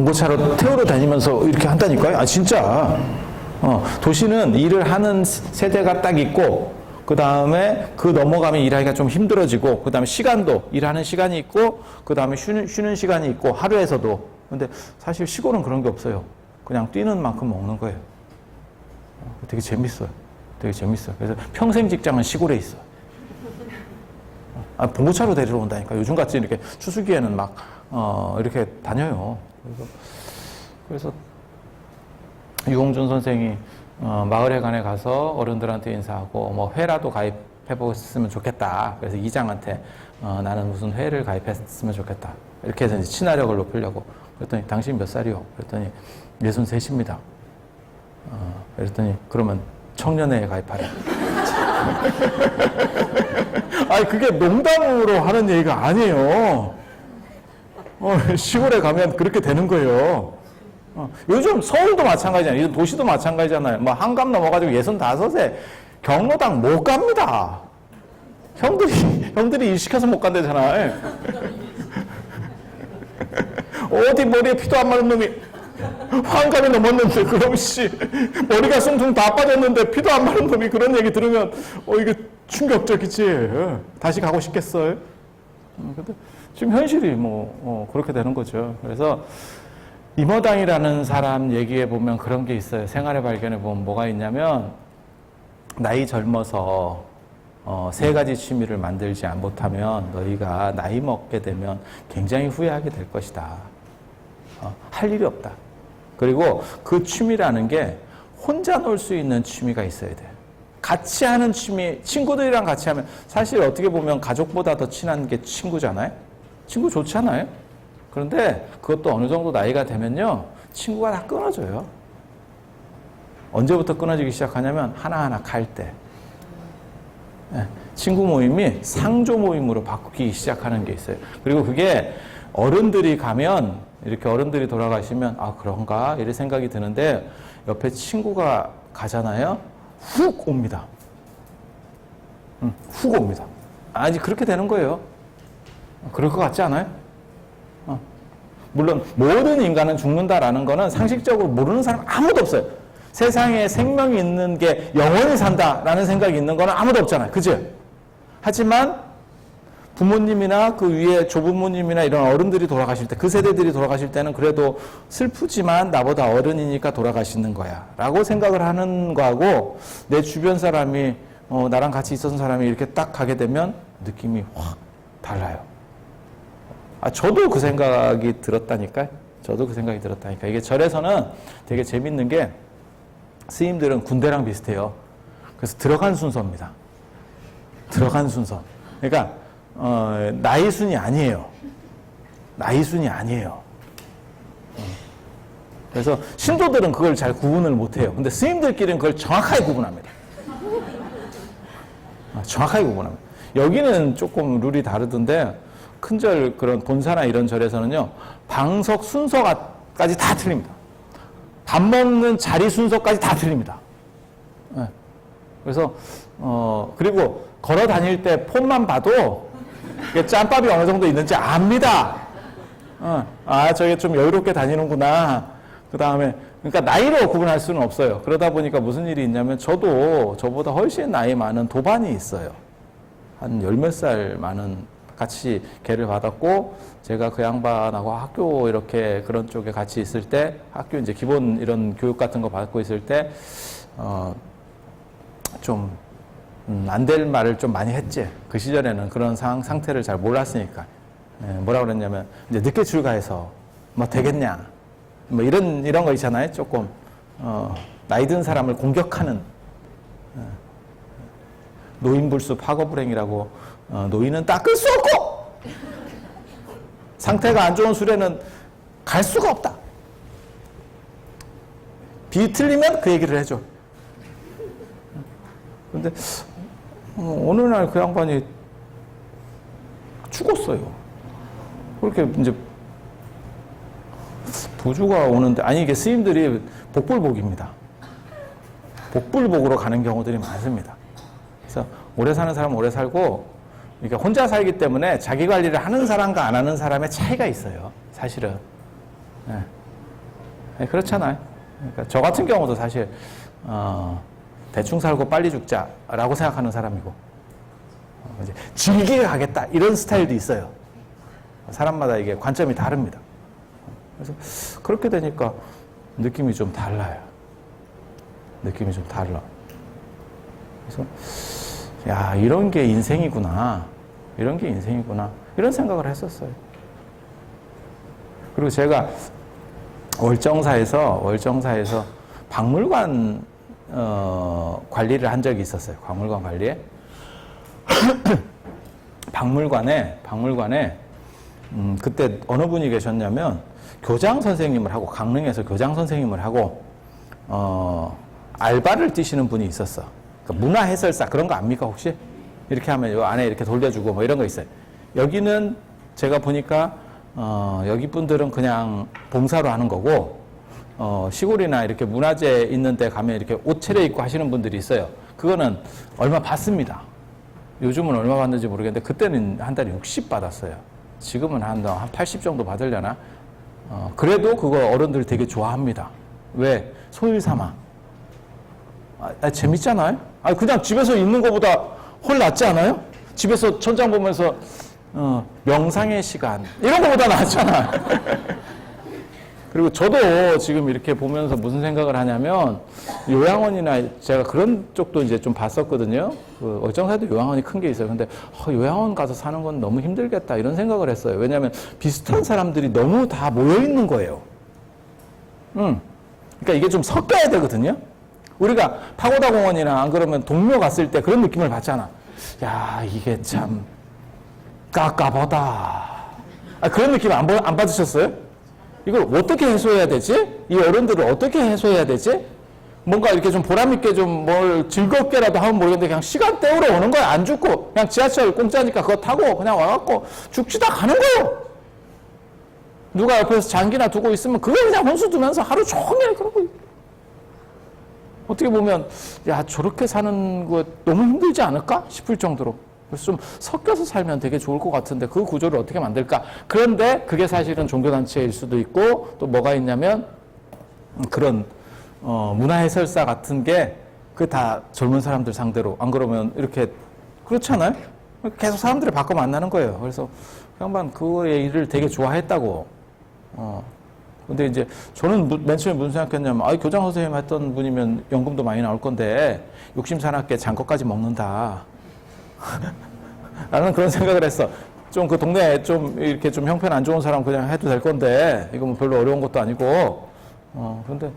봉고차로 태우러 다니면서 이렇게 한다니까요. 아, 진짜. 도시는 일을 하는 세대가 딱 있고, 그 다음에 그 넘어가면 일하기가 좀 힘들어지고, 그 다음에 시간도, 일하는 시간이 있고, 그 다음에 쉬는 시간이 있고, 하루에서도. 근데 사실 시골은 그런 게 없어요. 그냥 뛰는 만큼 먹는 거예요. 되게 재밌어요. 되게 재밌어요. 그래서 평생 직장은 시골에 있어요. 봉고차로 데리러 온다니까. 요즘같이 이렇게 추수기에는 막, 이렇게 다녀요. 그래서 유홍준 선생이 마을회관에 가서 어른들한테 인사하고 뭐 회라도 가입해보셨으면 좋겠다. 그래서 이장한테 나는 무슨 회를 가입했으면 좋겠다. 이렇게 해서 이제 친화력을 높이려고. 그랬더니 당신 몇 살이요? 그랬더니 63입니다. 그랬더니 그러면 청년회에 가입하래. 아니 그게 농담으로 하는 얘기가 아니에요. 시골에 가면 그렇게 되는 거예요. 요즘 서울도 마찬가지잖아요. 도시도 마찬가지잖아요. 뭐 한강 넘어가지고 65세 경로당 못 갑니다. 형들이 일 시켜서 못 간다잖아요. 어디 머리에 피도 안 마른 놈이 한강이 넘었는데 그럼 머리가 숭숭 다 빠졌는데 피도 안 마른 놈이 그런 얘기 들으면 이게 충격적이지. 다시 가고 싶겠어요? 근데 지금 현실이 그렇게 되는 거죠. 그래서 임어당이라는 사람 얘기해 보면 그런 게 있어요. 생활의 발견에 보면 뭐가 있냐면 나이 젊어서 세 가지 취미를 만들지 못하면 너희가 나이 먹게 되면 굉장히 후회하게 될 것이다. 할 일이 없다. 그리고 그 취미라는 게 혼자 놀 수 있는 취미가 있어야 돼. 같이 하는 취미, 친구들이랑 같이 하면 사실 어떻게 보면 가족보다 더 친한 게 친구잖아요. 친구 좋잖아요. 그런데 그것도 어느 정도 나이가 되면요, 친구가 다 끊어져요. 언제부터 끊어지기 시작하냐면 하나하나 갈 때. 친구 모임이 상조 모임으로 바뀌기 시작하는 게 있어요. 그리고 그게 어른들이 가면, 이렇게 어른들이 돌아가시면 아 그런가 이런 생각이 드는데 옆에 친구가 가잖아요. 훅 옵니다. 훅 옵니다. 아니 그렇게 되는 거예요. 그럴 것 같지 않아요? 물론 모든 인간은 죽는다라는 거는 상식적으로 모르는 사람 아무도 없어요. 세상에 생명이 있는 게 영원히 산다라는 생각이 있는 거는 아무도 없잖아요. 그죠? 하지만 부모님이나 그 위에 조부모님이나 이런 어른들이 돌아가실 때, 그 세대들이 돌아가실 때는 그래도 슬프지만 나보다 어른이니까 돌아가시는 거야 라고 생각을 하는 거하고, 내 주변 사람이 나랑 같이 있었던 사람이 이렇게 딱 가게 되면 느낌이 확 달라요. 저도 그 생각이 들었다니까요. 저도 그 생각이 들었다니까. 이게 절에서는 되게 재밌는 게 스님들은 군대랑 비슷해요. 그래서 들어간 순서입니다. 들어간 순서. 그러니까 나이 순이 아니에요. 나이 순이 아니에요. 그래서 신도들은 그걸 잘 구분을 못해요. 근데 스님들끼리는 그걸 정확하게 구분합니다. 정확하게 구분합니다. 여기는 조금 룰이 다르던데 큰절 그런 본사나 이런 절에서는요, 방석 순서까지 다 틀립니다. 밥 먹는 자리 순서까지 다 틀립니다. 그래서 그리고 걸어 다닐 때 폰만 봐도 짬밥이 어느 정도 있는지 압니다. 저게 좀 여유롭게 다니는구나. 그 다음에 그러니까 나이로 구분할 수는 없어요. 그러다 보니까 무슨 일이 있냐면 저도 저보다 훨씬 나이 많은 도반이 있어요. 한 열 몇 살 많은, 같이 계를 받았고, 제가 그 양반하고 학교 이렇게 그런 쪽에 같이 있을 때, 학교 이제 기본 이런 교육 같은 거 받고 있을 때, 좀, 안 될 말을 좀 많이 했지. 그 시절에는 그런 상태를 잘 몰랐으니까. 뭐라 그랬냐면, 이제 늦게 출가해서, 뭐 되겠냐. 뭐 이런 거 있잖아요. 조금, 나이 든 사람을 공격하는, 노인불수 파거불행이라고, 노인은 닦을 수 없고 상태가 안 좋은 수레는 갈 수가 없다. 비틀리면 그 얘기를 해줘. 근데 어느 날 그 양반이 죽었어요. 그렇게 이제 부주가 오는데, 아니 이게 스님들이 복불복입니다. 복불복으로 가는 경우들이 많습니다. 그래서 오래 사는 사람은 오래 살고, 그러니까 혼자 살기 때문에 자기 관리를 하는 사람과 안 하는 사람의 차이가 있어요. 사실은. 그렇잖아요. 그러니까 저 같은 경우도 사실 대충 살고 빨리 죽자라고 생각하는 사람이고 이제 즐기게 가겠다 이런 스타일도 있어요. 사람마다 이게 관점이 다릅니다. 그래서 그렇게 되니까 느낌이 좀 달라요. 느낌이 좀 달라. 그래서 야, 이런 게 인생이구나. 이런 게 인생이구나. 이런 생각을 했었어요. 그리고 제가 월정사에서 박물관 관리를 한 적이 있었어요. 박물관 관리에. 박물관에 그때 어느 분이 계셨냐면 교장 선생님을 하고 강릉에서 교장 선생님을 하고 알바를 뛰시는 분이 있었어. 그러니까 문화 해설사 그런 거 압니까 혹시? 이렇게 하면 요 안에 이렇게 돌려주고 뭐 이런 거 있어요. 여기는 제가 보니까 여기 분들은 그냥 봉사로 하는 거고 시골이나 이렇게 문화재 있는 데 가면 이렇게 옷 차려입고 하시는 분들이 있어요. 그거는 얼마 받습니다. 요즘은 얼마 받는지 모르겠는데 그때는 한 달에 60 받았어요. 지금은 한 80 정도 받으려나? 그래도 그거 어른들 되게 좋아합니다. 왜? 소일 삼아. 재밌잖아요? 그냥 집에서 있는 것보다 훨 낫지 않아요? 집에서 천장 보면서 명상의 시간 이런 것보다 낫잖아요. 그리고 저도 지금 이렇게 보면서 무슨 생각을 하냐면 요양원이나 제가 그런 쪽도 이제 좀 봤었거든요. 그 월정사에도 요양원이 큰 게 있어요. 근데 요양원 가서 사는 건 너무 힘들겠다 이런 생각을 했어요. 왜냐하면 비슷한 사람들이 너무 다 모여 있는 거예요. 그러니까 이게 좀 섞여야 되거든요. 우리가 파고다 공원이나 안 그러면 동묘 갔을 때 그런 느낌을 받잖아. 야, 이게 참 깝깝하다. 그런 느낌 안 받으셨어요? 이걸 어떻게 해소해야 되지? 이 어른들을 어떻게 해소해야 되지? 뭔가 이렇게 좀 보람있게 좀 뭘 즐겁게라도 하면 모르겠는데 그냥 시간 때우러 오는 거야. 안 죽고. 그냥 지하철 공짜니까 그거 타고 그냥 와갖고 죽지다 가는 거예요. 누가 옆에서 장기나 두고 있으면 그걸 그냥 혼수 두면서 하루 종일 그러고. 어떻게 보면 야, 저렇게 사는 거 너무 힘들지 않을까 싶을 정도로. 그래서 좀 섞여서 살면 되게 좋을 것 같은데 그 구조를 어떻게 만들까? 그런데 그게 사실은 종교단체일 수도 있고 또 뭐가 있냐면 그런 문화해설사 같은 게 그 다 젊은 사람들 상대로 안 그러면 이렇게 그렇잖아요? 계속 사람들을 바꿔 만나는 거예요. 그래서 그 양반 그거의 일을 되게 좋아했다고. 근데 이제 저는 맨 처음에 무슨 생각했냐면 교장 선생님 했던 분이면 연금도 많이 나올 건데 욕심 사납게 장거까지 먹는다. 나는 그런 생각을 했어. 좀 그 동네에 좀 이렇게 좀 형편 안 좋은 사람 그냥 해도 될 건데 이거 뭐 별로 어려운 것도 아니고. 그런데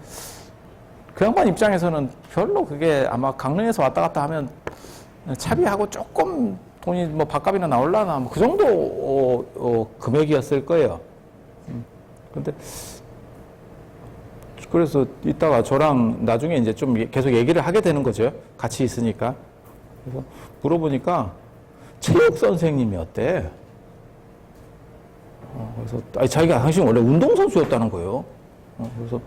그 양반 입장에서는 별로 그게 아마 강릉에서 왔다 갔다 하면 차비하고 조금 돈이 뭐 밥값이나 나올라나 뭐 그 정도 금액이었을 거예요. 근데 그래서 이따가 저랑 나중에 이제 좀 계속 얘기를 하게 되는 거죠. 같이 있으니까. 그래서 물어보니까 체육 선생님이 어때? 그래서 자기가 당신 원래 운동선수였다는 거예요. 그래서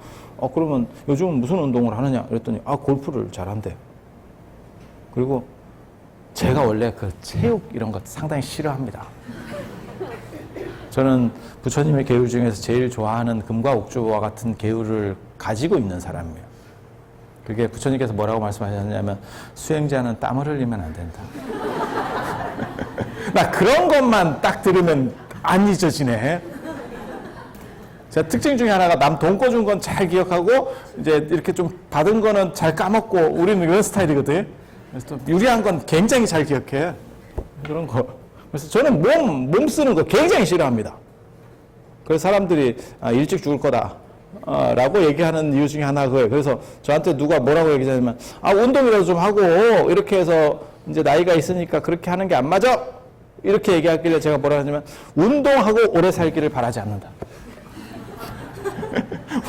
그러면 요즘은 무슨 운동을 하느냐? 그랬더니 골프를 잘한대. 그리고 제가 원래 그 체육 이런 것 상당히 싫어합니다. 저는 부처님의 계율 중에서 제일 좋아하는 금과 옥주와 같은 계율을 가지고 있는 사람이에요. 그게 부처님께서 뭐라고 말씀하셨냐면 수행자는 땀을 흘리면 안 된다. 나 그런 것만 딱 들으면 안 잊어지네. 제가 특징 중에 하나가 남 돈 꿔준 건 잘 기억하고 이제 이렇게 좀 받은 거는 잘 까먹고 우리는 이런 스타일이거든. 그래서 또 유리한 건 굉장히 잘 기억해. 그런 거. 그래서 저는 몸 쓰는 거 굉장히 싫어합니다. 그래서 사람들이 일찍 죽을 거다 라고 얘기하는 이유 중에 하나가 그거예요. 그래서 저한테 누가 뭐라고 얘기하냐면 운동이라도 좀 하고 이렇게 해서 이제 나이가 있으니까 그렇게 하는 게 안 맞아 이렇게 얘기하길래 제가 뭐라 하냐면 운동하고 오래 살기를 바라지 않는다.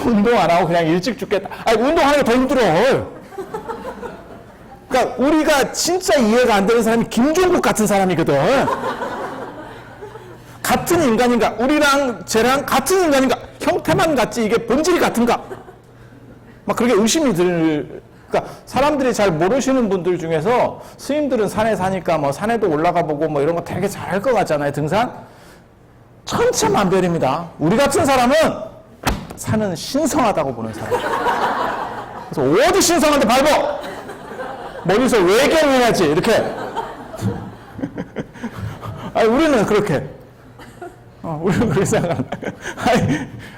운동 안 하고 그냥 일찍 죽겠다. 운동하는 게 더 힘들어. 그러니까 우리가 진짜 이해가 안 되는 사람이 김종국 같은 사람이거든. 같은 인간인가? 우리랑 쟤랑 같은 인간인가? 형태만 같지 이게 본질이 같은가? 막 그렇게 의심이 그러니까 사람들이 잘 모르시는 분들 중에서 스님들은 산에 사니까 뭐 산에도 올라가 보고 뭐 이런 거 되게 잘할 것 같잖아요. 등산? 천차만별입니다. 우리 같은 사람은 산은 신성하다고 보는 사람. 그래서 어디 신성한데 밟어! 머리에서 외경해야지 이렇게. 아니 우리는 그렇게. 우리는 그렇게 생각한다.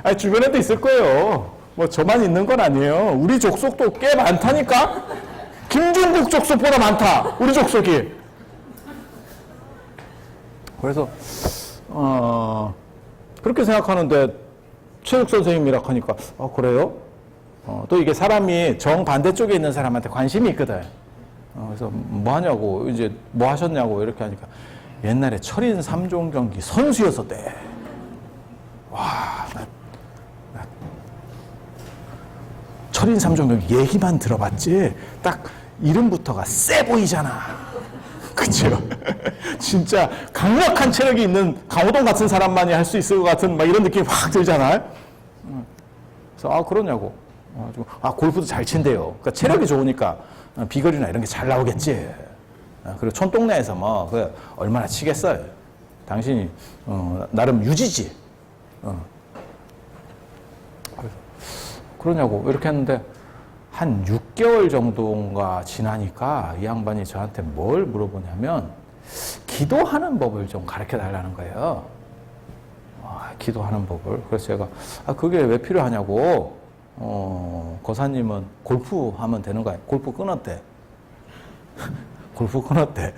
아니 주변에도 있을 거예요. 뭐 저만 있는 건 아니에요. 우리 족속도 꽤 많다니까. 김종국 족속보다 많다. 우리 족속이. 그래서 그렇게 생각하는데 체육 선생님이라 하니까 그래요? 또 이게 사람이 정반대쪽에 있는 사람한테 관심이 있거든. 그래서 뭐 하냐고 이제 뭐 하셨냐고 이렇게 하니까 옛날에 철인 3종 경기 선수였었대. 와, 나 철인 3종 경기 얘기만 들어봤지 딱 이름부터가 세 보이잖아. 그쵸? 진짜 강력한 체력이 있는 강호동 같은 사람만이 할 수 있을 것 같은 막 이런 느낌이 확 들잖아요. 그래서 그러냐고. 골프도 잘 친대요. 그러니까 체력이 좋으니까 비거리나 이런 게 잘 나오겠지. 그리고 촌동네에서 뭐 얼마나 치겠어요. 당신이 나름 유지지. 그러냐고 이렇게 했는데 한 6개월 정도가 지나니까 이 양반이 저한테 뭘 물어보냐면 기도하는 법을 좀 가르쳐 달라는 거예요. 기도하는 법을. 그래서 제가 그게 왜 필요하냐고. 거사님은 골프 하면 되는 거야. 골프 끊었대. 골프 끊었대.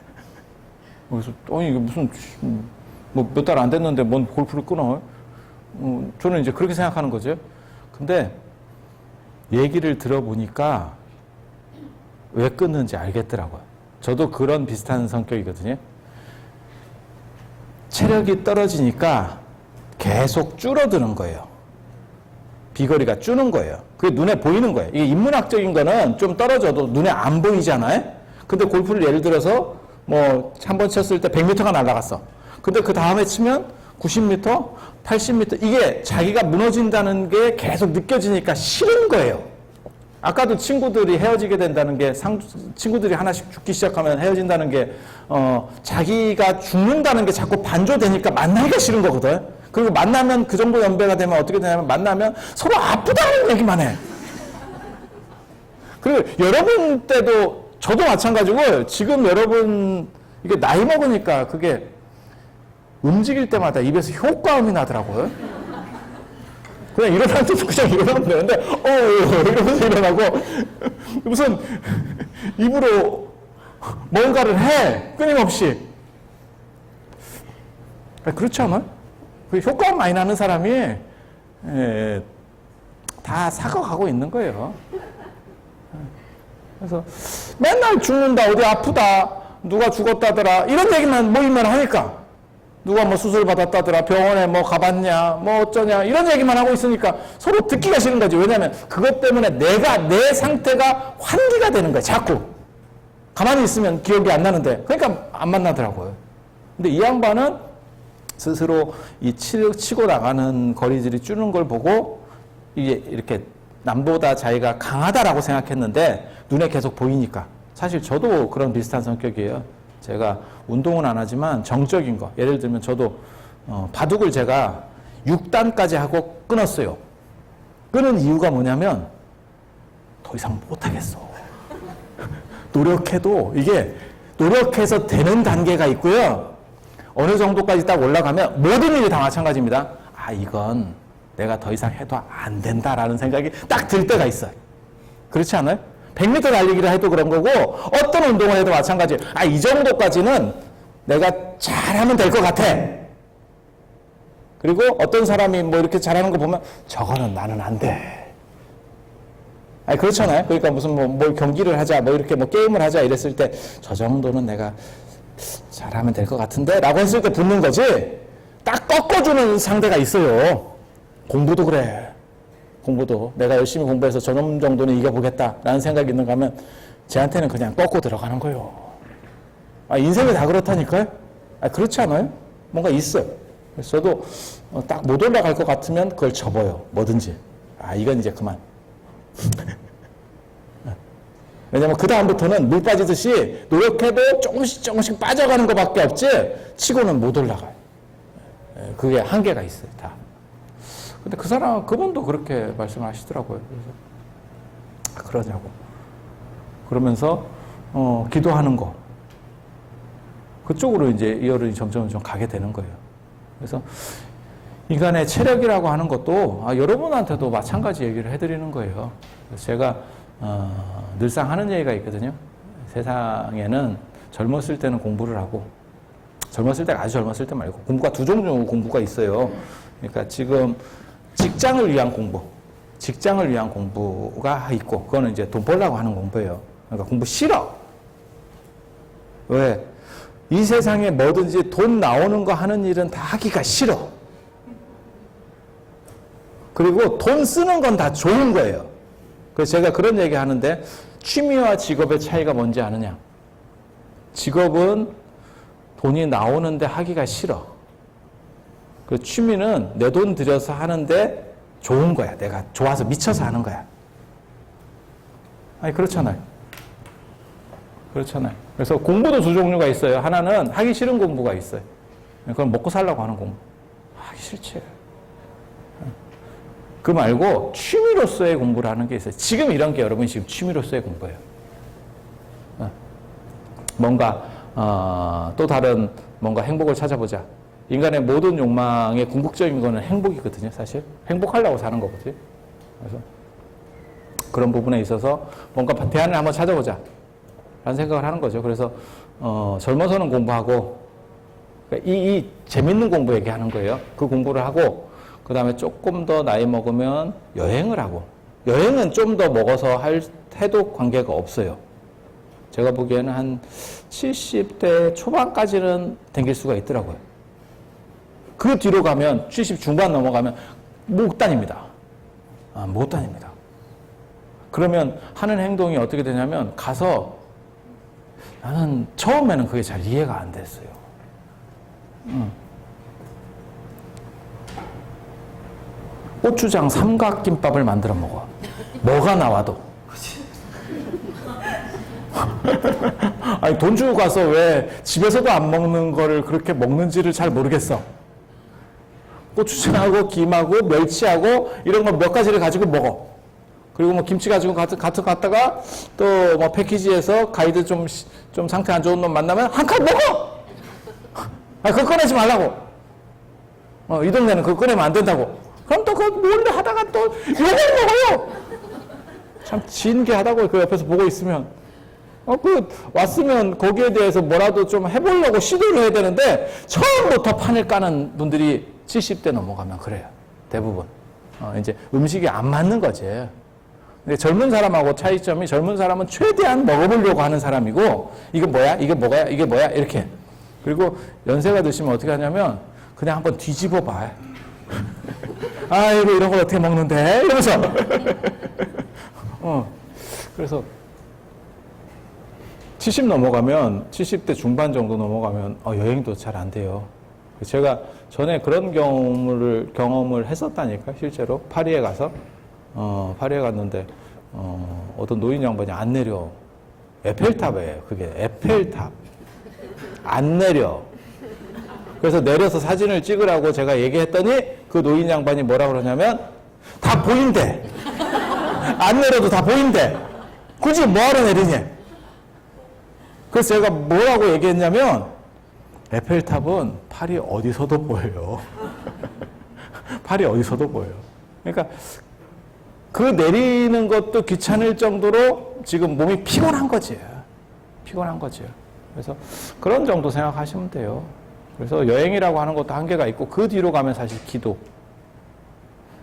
그래서 이게 무슨 뭐 몇 달 안 됐는데 뭔 골프를 끊어? 저는 이제 그렇게 생각하는 거죠. 근데 얘기를 들어보니까 왜 끊는지 알겠더라고요. 저도 그런 비슷한 성격이거든요. 체력이 떨어지니까 계속 줄어드는 거예요. 비거리가 줄는 거예요. 그게 눈에 보이는 거예요. 이게 인문학적인 거는 좀 떨어져도 눈에 안 보이잖아요. 근데 골프를 예를 들어서 뭐 한 번 쳤을 때 100m가 날아갔어. 근데 그 다음에 치면 90m, 80m 이게 자기가 무너진다는 게 계속 느껴지니까 싫은 거예요. 아까도 친구들이 헤어지게 된다는 게 친구들이 하나씩 죽기 시작하면 헤어진다는 게 자기가 죽는다는 게 자꾸 반조되니까 만나기가 싫은 거거든. 그리고 만나면 그 정도 연배가 되면 어떻게 되냐면 만나면 서로 아프다는 얘기만 해. 그리고 여러분 때도 저도 마찬가지고 지금 여러분 이게 나이 먹으니까 그게 움직일 때마다 입에서 효과음이 나더라고요. 그냥 일어날 때도 그냥 일어나면 되는데 이러면서 일어나고 무슨 입으로 뭔가를 해 끊임없이. 그렇지 않아요? 그 효과음 많이 나는 사람이 다 사과하고 있는 거예요. 그래서 맨날 죽는다, 어디 아프다, 누가 죽었다더라 이런 얘기만 모이면 하니까 누가 뭐 수술 받았다더라, 병원에 뭐 가봤냐, 뭐 어쩌냐 이런 얘기만 하고 있으니까 서로 듣기가 싫은 거지. 왜냐하면 그것 때문에 내 상태가 환기가 되는 거야. 자꾸 가만히 있으면 기억이 안 나는데 그러니까 안 만나더라고요. 근데 이 양반은 스스로 이 치고 나가는 거리들이 줄는 걸 보고 이게 이렇게 남보다 자기가 강하다라고 생각했는데 눈에 계속 보이니까. 사실 저도 그런 비슷한 성격이에요. 제가 운동은 안 하지만 정적인 거. 예를 들면 저도 바둑을 제가 6단까지 하고 끊었어요. 끊은 이유가 뭐냐면 더 이상 못하겠어. 노력해도 이게 노력해서 되는 단계가 있고요. 어느 정도까지 딱 올라가면 모든 일이 다 마찬가지입니다. 이건 내가 더 이상 해도 안 된다라는 생각이 딱 들 때가 있어요. 그렇지 않아요? 100m 달리기를 해도 그런 거고 어떤 운동을 해도 마찬가지예요. 이 정도까지는 내가 잘하면 될 것 같아. 그리고 어떤 사람이 뭐 이렇게 잘하는 거 보면 저거는 나는 안 돼. 그렇잖아요. 그러니까 무슨 뭘 경기를 하자, 뭐 이렇게 뭐 게임을 하자 이랬을 때 저 정도는 내가 잘하면 될 것 같은데 라고 했을 때 붙는 거지. 딱 꺾어주는 상대가 있어요. 공부도 그래. 공부도 내가 열심히 공부해서 저놈 정도는 이겨보겠다라는 생각이 있는가 하면 쟤한테는 그냥 꺾고 들어가는 거예요. 인생이 다 그렇다니까요. 그렇지 않아요? 뭔가 있어요. 그래서 저도 딱 못 올라갈 것 같으면 그걸 접어요. 뭐든지. 이건 이제 그만. 왜냐면 그 다음부터는 물 빠지듯이 노력해도 조금씩 빠져가는 것밖에 없지 치고는 못 올라가요. 그게 한계가 있어요. 다. 근데 그분도 그렇게 말씀하시더라고요. 그래서 그러냐고. 그러면서 기도하는 거. 그쪽으로 이제 이 어른이 점점 좀 가게 되는 거예요. 그래서 인간의 체력이라고 하는 것도 여러분한테도 마찬가지 얘기를 해드리는 거예요. 그래서 제가 늘상 하는 얘기가 있거든요. 세상에는 젊었을 때는 공부를 하고, 젊었을 때가 아주 젊었을 때 말고, 공부가 두 종류 공부가 있어요. 그러니까 지금 직장을 위한 공부가 있고, 그거는 이제 돈 벌려고 하는 공부예요. 그러니까 공부 싫어. 왜? 이 세상에 뭐든지 돈 나오는 거 하는 일은 다 하기가 싫어. 그리고 돈 쓰는 건 다 좋은 거예요. 그래서 제가 그런 얘기 하는데, 취미와 직업의 차이가 뭔지 아느냐? 직업은 돈이 나오는데 하기가 싫어. 그 취미는 내 돈 들여서 하는데 좋은 거야. 내가 좋아서 미쳐서 하는 거야. 아니, 그렇잖아요. 그렇잖아요. 그래서 공부도 두 종류가 있어요. 하나는 하기 싫은 공부가 있어요. 그건 먹고 살려고 하는 공부. 하기 싫지. 그 말고 취미로서의 공부를 하는 게 있어요. 지금 이런 게 여러분이 지금 취미로서의 공부예요. 뭔가 또 다른 뭔가 행복을 찾아보자. 인간의 모든 욕망의 궁극적인 거는 행복이거든요. 사실 행복하려고 사는 거거든요. 그래서 그런 부분에 있어서 뭔가 대안을 한번 찾아보자 라는 생각을 하는 거죠. 그래서 젊어서는 공부하고, 그러니까 이 재밌는 공부 얘기하는 거예요. 그 공부를 하고, 그 다음에 조금 더 나이 먹으면 여행을 하고, 여행은 좀 더 먹어서 해도 관계가 없어요. 제가 보기에는 한 70대 초반까지는 댕길 수가 있더라고요. 그 뒤로 가면 70 중반 넘어가면 못 다닙니다. 못 다닙니다. 그러면 하는 행동이 어떻게 되냐면, 가서 나는 처음에는 그게 잘 이해가 안 됐어요. 고추장 삼각김밥을 만들어 먹어. 뭐가 나와도. 아니, 돈 주고 가서 왜 집에서도 안 먹는 거를 그렇게 먹는지를 잘 모르겠어. 고추장하고 김하고 멸치하고 이런 거 몇 가지를 가지고 먹어. 그리고 뭐 김치 가지고 갔다가 또 뭐 패키지에서 가이드 좀 상태 안 좋은 놈 만나면 한 칸 먹어! 그거 꺼내지 말라고. 이 동네는 그거 꺼내면 안 된다고. 그럼 또 그거 몰래 하다가 또 욕을 먹어요! 참 진개하다고 그 옆에서 보고 있으면. 왔으면 거기에 대해서 뭐라도 좀 해보려고 시도를 해야 되는데, 처음부터 판을 까는 분들이 70대 넘어가면 그래요. 대부분. 이제 음식이 안 맞는 거지. 근데 젊은 사람하고 차이점이, 젊은 사람은 최대한 먹어보려고 하는 사람이고, 이게 뭐야? 이게 뭐야? 이게 뭐야? 이렇게. 그리고 연세가 드시면 어떻게 하냐면, 그냥 한번 뒤집어 봐. 아이고, 이런 걸 어떻게 먹는데? 이러면서. 그래서 70 넘어가면, 70대 중반 정도 넘어가면 여행도 잘 안 돼요. 제가 전에 그런 경험을 했었다니까, 실제로. 파리에 가서. 파리에 갔는데, 어떤 노인 양반이 안 내려. 에펠탑이에요. 그게 에펠탑. 안 내려. 그래서 내려서 사진을 찍으라고 제가 얘기했더니, 그 노인 양반이 뭐라 그러냐면, 다 보인대. 안 내려도 다 보인대. 굳이 뭐하러 내리냐. 그래서 제가 뭐라고 얘기했냐면, 에펠탑은 파리 어디서도 보여요. 파리 어디서도 보여요. 그러니까 그 내리는 것도 귀찮을 정도로 지금 몸이 피곤한 거지. 피곤한 거지. 그래서 그런 정도 생각하시면 돼요. 그래서 여행이라고 하는 것도 한계가 있고, 그 뒤로 가면 사실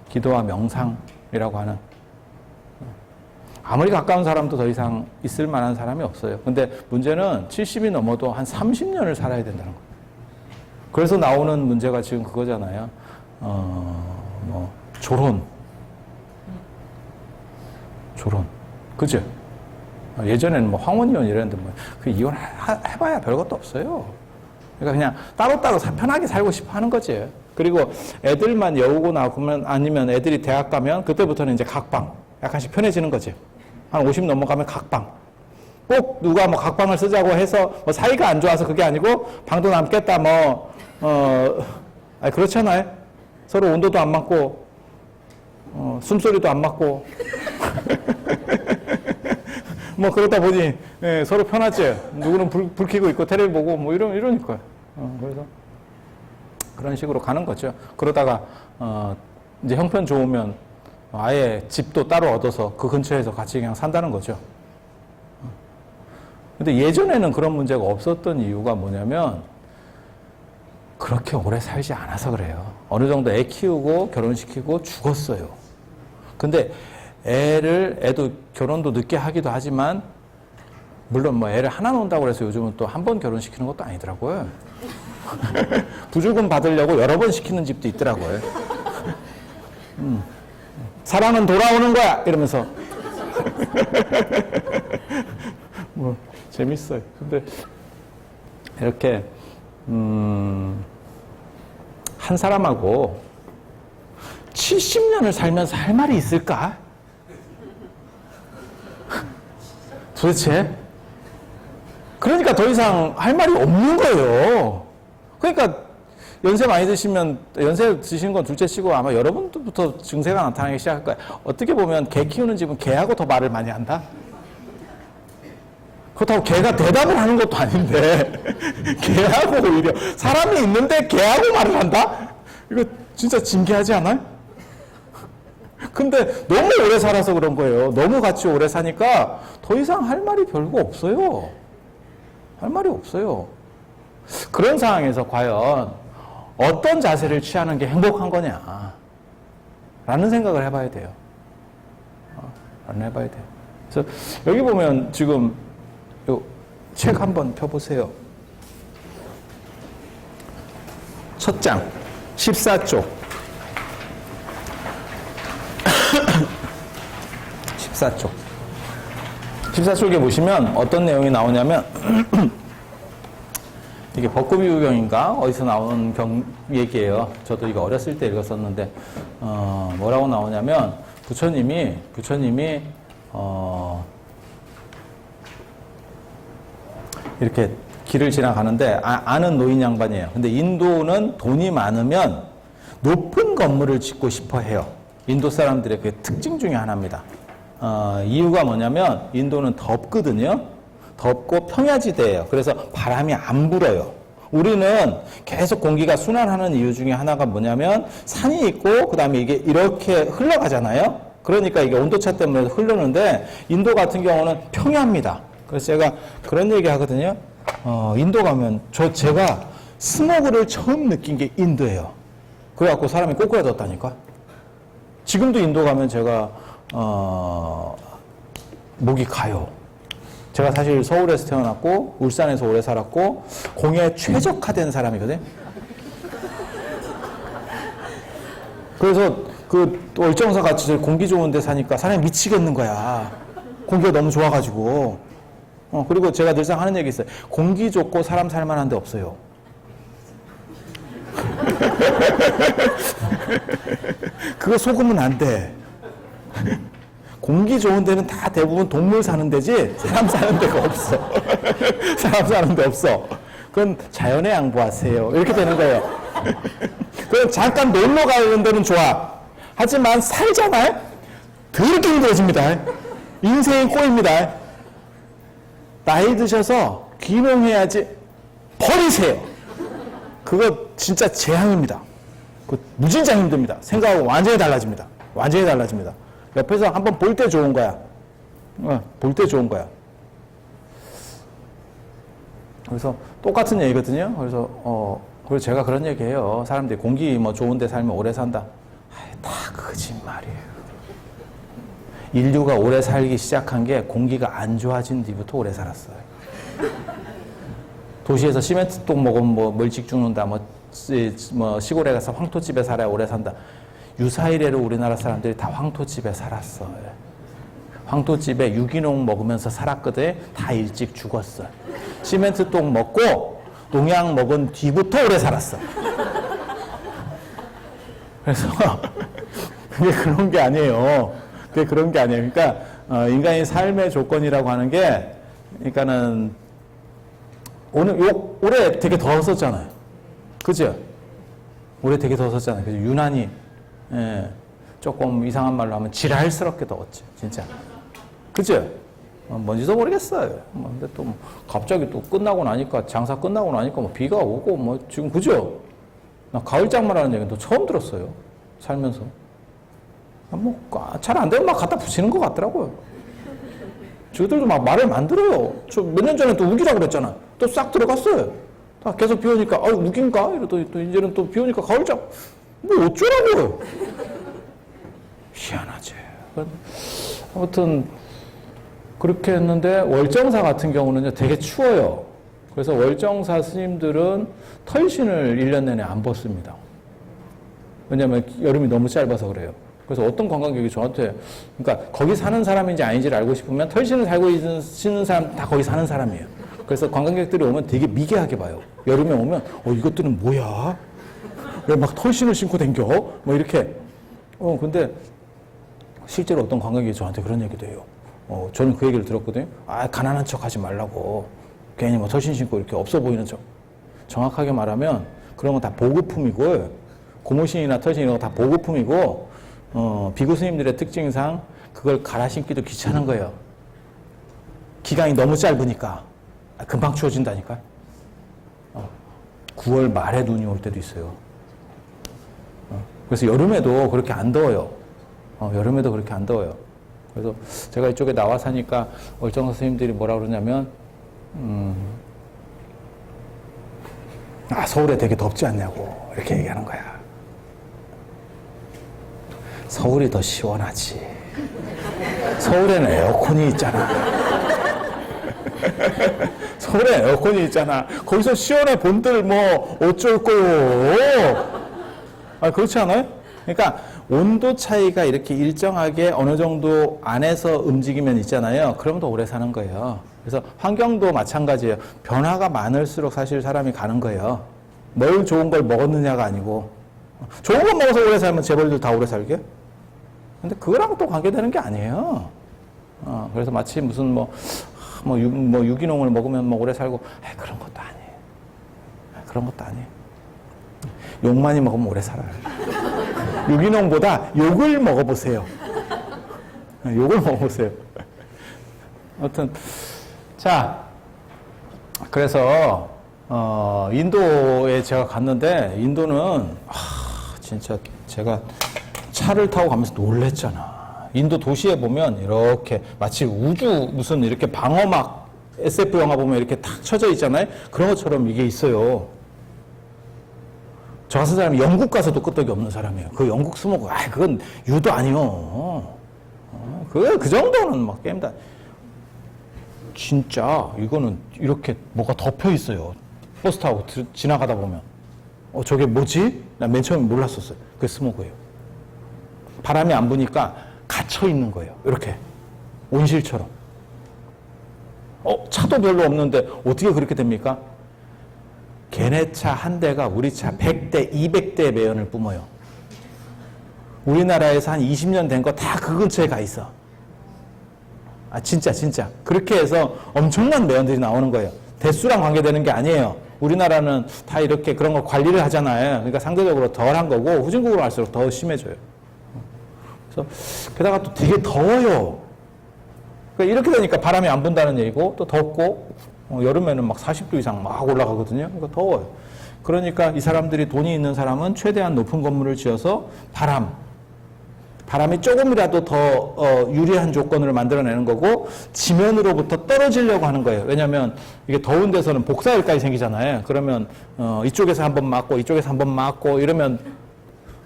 기도와 명상이라고 하는, 아무리 가까운 사람도 더 이상 있을 만한 사람이 없어요. 근데 문제는 70이 넘어도 한 30년을 살아야 된다는 거예요. 그래서 나오는 문제가 지금 그거잖아요. 조론. 그죠? 예전에는 뭐 황혼이혼 이랬는데 그 이혼해봐야 별것도 없어요. 그러니까 그냥 따로따로 편하게 살고 싶어 하는 거지. 그리고 애들만 여우고 나오면, 아니면 애들이 대학 가면 그때부터는 이제 각방. 약간씩 편해지는 거지. 한 50 넘어가면 각방. 꼭 누가 뭐 각방을 쓰자고 해서 뭐 사이가 안 좋아서 그게 아니고, 방도 남겠다 그렇잖아요. 서로 온도도 안 맞고 숨소리도 안 맞고. 뭐 그러다 보니 예, 서로 편하지. 누구는 불 켜고 있고 테레비 보고 뭐 이러니까요. 그래서 그런 식으로 가는 거죠. 그러다가 이제 형편 좋으면 아예 집도 따로 얻어서 그 근처에서 같이 그냥 산다는 거죠. 근데 예전에는 그런 문제가 없었던 이유가 뭐냐면 그렇게 오래 살지 않아서 그래요. 어느 정도 애 키우고 결혼시키고 죽었어요. 근데 애도 결혼도 늦게 하기도 하지만 물론 뭐 애를 하나 놓는다고 해서 요즘은 또 한 번 결혼시키는 것도 아니더라고요. 부주금 받으려고 여러 번 시키는 집도 있더라고요. 사랑은 돌아오는 거야 이러면서 뭐 재밌어요. 근데 이렇게 한 사람하고 70년을 살면서 할 말이 있을까? 도대체? 그러니까 더 이상 할 말이 없는 거예요. 그러니까 연세 많이 드시면, 연세 드시는 건 둘째 치고 아마 여러분부터 증세가 나타나기 시작할 거예요. 어떻게 보면 개 키우는 집은 개하고 더 말을 많이 한다? 그렇다고 개가 대답을 하는 것도 아닌데 개하고 오히려 사람이 있는데 개하고 말을 한다? 이거 진짜 진기하지 않아요? 근데 너무 오래 살아서 그런 거예요. 너무 같이 오래 사니까 더 이상 할 말이 별거 없어요. 할 말이 없어요. 그런 상황에서 과연 어떤 자세를 취하는 게 행복한 거냐 라는 생각을 해봐야 돼요. 해봐야 돼요. 그래서 여기 보면 지금 요 책 한번 펴보세요. 첫 장 14쪽 14쪽에 보시면 어떤 내용이 나오냐면 이게 법구비유경인가 어디서 나온 얘기예요. 저도 이거 어렸을 때 읽었었는데 뭐라고 나오냐면 부처님이 이렇게 길을 지나가는데 아는 노인 양반이에요. 근데 인도는 돈이 많으면 높은 건물을 짓고 싶어 해요. 인도 사람들의 그 특징 중에 하나입니다. 이유가 뭐냐면 인도는 덥거든요. 덥고 평야지대예요. 그래서 바람이 안 불어요. 우리는 계속 공기가 순환하는 이유 중에 하나가 뭐냐면 산이 있고 그 다음에 이게 이렇게 흘러가잖아요. 그러니까 이게 온도차 때문에 흐르는데 인도 같은 경우는 평야입니다. 그래서 제가 그런 얘기 하거든요. 인도 가면 제가 스모그를 처음 느낀 게 인도예요. 그래갖고 사람이 꼬꾸라졌다니까. 지금도 인도 가면 제가 목이 가요. 제가 사실 서울에서 태어났고 울산에서 오래 살았고 공해에 최적화된 사람이거든요. 그래서 그 월정사 같이 공기 좋은 데 사니까 사람이 미치겠는 거야. 공기가 너무 좋아가지고. 그리고 제가 늘상 하는 얘기 있어요. 공기 좋고 사람 살만한 데 없어요. 그거 속으면 안 돼. 공기 좋은 데는 다 대부분 동물 사는 데지 사람 사는 데가 없어. 사람 사는 데 없어. 그건 자연에 양보하세요. 이렇게 되는 거예요. 그럼 잠깐 놀러 가는 데는 좋아. 하지만 살잖아요? 더럽게 힘들어집니다. 인생이 꼬입니다. 나이 드셔서 귀농해야지 버리세요. 그거 진짜 재앙입니다. 무진장 힘듭니다. 생각하고 완전히 달라집니다. 완전히 달라집니다. 옆에서 한번 볼 때 좋은 거야. 볼 때 좋은 거야. 그래서 똑같은 얘기거든요. 그래서 제가 그런 얘기해요. 사람들이 공기 뭐 좋은 데 살면 오래 산다. 다 거짓말이에요. 인류가 오래 살기 시작한 게 공기가 안 좋아진 뒤부터 오래 살았어요. 도시에서 시멘트똥 먹으면 뭐 멀찍 죽는다. 뭐 시골에 가서 황토집에 살아야 오래 산다. 유사이래로 우리나라 사람들이 다 황토집에 살았어요. 황토집에 유기농 먹으면서 살았거든. 다 일찍 죽었어요. 시멘트똥 먹고 농약 먹은 뒤부터 오래 살았어. 그래서 그게 그런 게 아니에요. 그게 그런 게 아니에요. 그러니까 인간의 삶의 조건이라고 하는 게, 그러니까는 올해 되게 더웠었잖아요. 그죠? 올해 되게 더웠었잖아요. 그래서 유난히 조금 이상한 말로 하면 지랄스럽게 더웠지, 진짜. 그치? 뭔지도 모르겠어요. 근데 또 갑자기 또 끝나고 나니까, 장사 끝나고 나니까 뭐 비가 오고, 뭐 지금, 그죠? 나 가을장마라는 얘기는 또 처음 들었어요. 살면서. 뭐, 잘 안 되면 막 갖다 붙이는 것 같더라고요. 저들도 막 말을 만들어요. 저 몇 년 전에 또 우기라고 그랬잖아. 또 싹 들어갔어요. 계속 비 오니까, 우긴가? 이러더니 또 이제는 또 비 오니까 가을장. 뭐 어쩌라고요? 희한하지. 아무튼, 그렇게 했는데, 월정사 같은 경우는요, 되게 추워요. 그래서 월정사 스님들은 털신을 1년 내내 안 벗습니다. 왜냐면 여름이 너무 짧아서 그래요. 그래서 어떤 관광객이 저한테, 그러니까 거기 사는 사람인지 아닌지를 알고 싶으면 털신을 살고 있는 사람 다 거기 사는 사람이에요. 그래서 관광객들이 오면 되게 미개하게 봐요. 여름에 오면, 이것들은 뭐야? 왜 막 털신을 신고 댕겨? 뭐 이렇게. 근데 실제로 어떤 관광객이 저한테 그런 얘기도 해요. 저는 그 얘기를 들었거든요. 가난한 척 하지 말라고. 괜히 뭐 털신 신고 이렇게 없어 보이는 척. 정확하게 말하면 그런 건 다 보급품이고, 고무신이나 털신 이런 거 다 보급품이고, 비구 스님들의 특징상 그걸 갈아 신기도 귀찮은 거예요. 기간이 너무 짧으니까. 금방 추워진다니까. 9월 말에 눈이 올 때도 있어요. 그래서 여름에도 그렇게 안 더워요. 여름에도 그렇게 안 더워요. 그래서 제가 이쪽에 나와 사니까 월정사 스님들이 뭐라 그러냐면, 서울에 되게 덥지 않냐고 이렇게 얘기하는 거야. 서울이 더 시원하지. 서울에는 에어컨이 있잖아. 서울에 에어컨이 있잖아. 거기서 시원해 본들 뭐 어쩔 거요. 그렇지 않아요? 그러니까 온도 차이가 이렇게 일정하게 어느 정도 안에서 움직이면 있잖아요. 그럼 더 오래 사는 거예요. 그래서 환경도 마찬가지예요. 변화가 많을수록 사실 사람이 가는 거예요. 뭘 좋은 걸 먹었느냐가 아니고, 좋은 거 먹어서 오래 살면 재벌들 다 오래 살게? 근데 그거랑 또 관계되는 게 아니에요. 그래서 마치 무슨 유기농을 먹으면 뭐 오래 살고, 그런 것도 아니에요. 그런 것도 아니에요. 욕 많이 먹으면 오래 살아요. 유기농보다 욕을 먹어보세요. 욕을 먹어보세요. 아무튼, 자, 그래서, 인도에 제가 갔는데, 인도는, 진짜 제가 차를 타고 가면서 놀랬잖아. 인도 도시에 보면 이렇게 마치 우주 무슨 이렇게 방어막 SF 영화 보면 이렇게 탁 쳐져 있잖아요. 그런 것처럼 이게 있어요. 저 같은 사람이 영국 가서도 끄떡이 없는 사람이에요. 그 영국 스모그, 그건 유도 아니요. 그 정도는 막 게임다. 진짜 이거는 이렇게 뭐가 덮여 있어요. 버스 타고 지나가다 보면. 저게 뭐지? 난 맨 처음에 몰랐었어요. 그게 스모그예요. 바람이 안 부니까 갇혀 있는 거예요. 이렇게. 온실처럼. 차도 별로 없는데 어떻게 그렇게 됩니까? 걔네 차 한 대가 우리 차 100대, 200대 매연을 뿜어요. 우리나라에서 한 20년 된 거 다 그 근처에 가 있어. 진짜. 그렇게 해서 엄청난 매연들이 나오는 거예요. 대수랑 관계되는 게 아니에요. 우리나라는 다 이렇게 그런 거 관리를 하잖아요. 그러니까 상대적으로 덜한 거고, 후진국으로 갈수록 더 심해져요. 그래서, 게다가 또 되게 더워요. 그러니까 이렇게 되니까 바람이 안 분다는 얘기고, 또 덥고, 여름에는 막 40도 이상 막 올라가거든요. 그러니까 더워요. 그러니까 이 사람들이 돈이 있는 사람은 최대한 높은 건물을 지어서 바람이 조금이라도 더 유리한 조건을 만들어내는 거고, 지면으로부터 떨어지려고 하는 거예요. 왜냐하면 이게 더운 데서는 복사열까지 생기잖아요. 그러면 이쪽에서 한번 맞고 이쪽에서 한번 맞고 이러면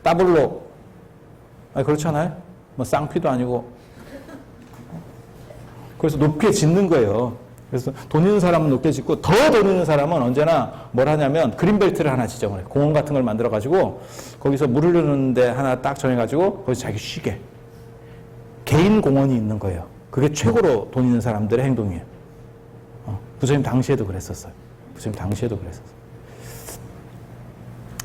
더블로, 그렇지 않아요? 뭐 쌍피도 아니고. 그래서 높게 짓는 거예요. 그래서 돈 있는 사람은 높게 짓고, 더 돈 있는 사람은 언제나 뭘 하냐면 그린벨트를 하나 지정을 해요. 공원 같은 걸 만들어가지고 거기서 물 흐르는 데 하나 딱 정해가지고 거기서 자기 쉬게. 개인 공원이 있는 거예요. 그게 최고로 돈 있는 사람들의 행동이에요. 부처님 당시에도 그랬었어요.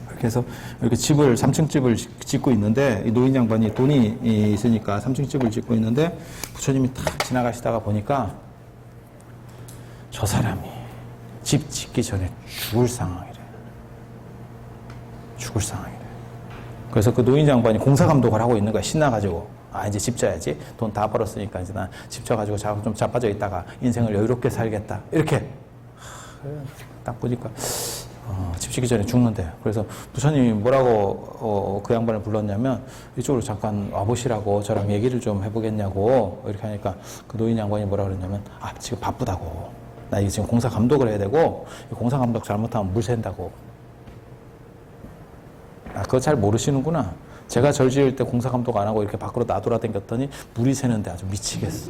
그렇게 해서 이렇게 3층 집을 짓고 있는데, 이 노인 양반이 돈이 있으니까 3층 집을 짓고 있는데, 부처님이 딱 지나가시다가 보니까 저 사람이 집 짓기 전에 죽을 상황이래. 그래서 그 노인 양반이 공사 감독을 하고 있는 거야. 신나가지고. 아, 이제 집 져야지. 돈 다 벌었으니까 이제 난 집 져가지고 좀 자빠져 있다가 인생을 여유롭게 살겠다. 이렇게. 딱 보니까, 집 지기 전에 죽는데. 그래서 부처님이 뭐라고, 그 양반을 불렀냐면, 이쪽으로 잠깐 와보시라고 저랑 얘기를 좀 해보겠냐고. 이렇게 하니까 그 노인 양반이 뭐라 그랬냐면, 아, 지금 바쁘다고. 나 이게 지금 공사 감독을 해야 되고, 공사 감독 잘못하면 물 샌다고. 아, 그거 잘 모르시는구나. 제가 절 지을 때 공사 감독 안 하고 이렇게 밖으로 나돌아다녔더니 물이 새는데 아주 미치겠어.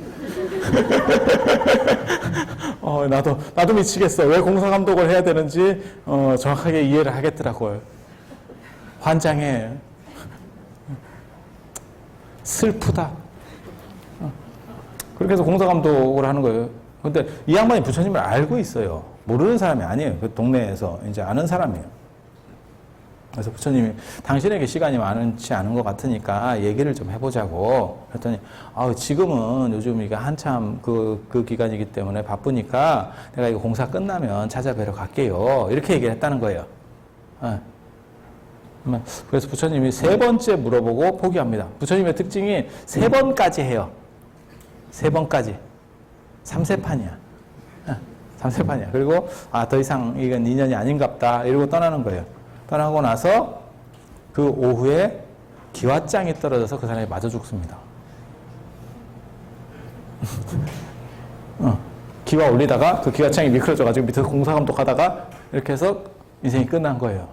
나도 미치겠어. 왜 공사 감독을 해야 되는지, 정확하게 이해를 하겠더라고요. 환장해. 슬프다. 그렇게 해서 공사 감독을 하는 거예요. 근데 이 양반이 부처님을 알고 있어요. 모르는 사람이 아니에요. 그 동네에서 이제 아는 사람이에요. 그래서 부처님이 당신에게 시간이 많지 않은 것 같으니까 얘기를 좀 해보자고 했더니, 지금은 요즘 이게 한참 그 기간이기 때문에 바쁘니까 내가 이거 공사 끝나면 찾아뵈러 갈게요. 이렇게 얘기를 했다는 거예요. 그래서 부처님이 세 번째 물어보고 포기합니다. 부처님의 특징이 세 번까지 해요. 세 번까지. 3세판이야. 3세판이야. 그리고, 더 이상 이건 인연이 아닌갑다. 이러고 떠나는 거예요. 떠나고 나서 그 오후에 기왓장이 떨어져서 그 사람이 맞아 죽습니다. 기와 올리다가 그 기왓장이 미끄러져가지고 밑에서 공사감독 하다가 이렇게 해서 인생이 끝난 거예요.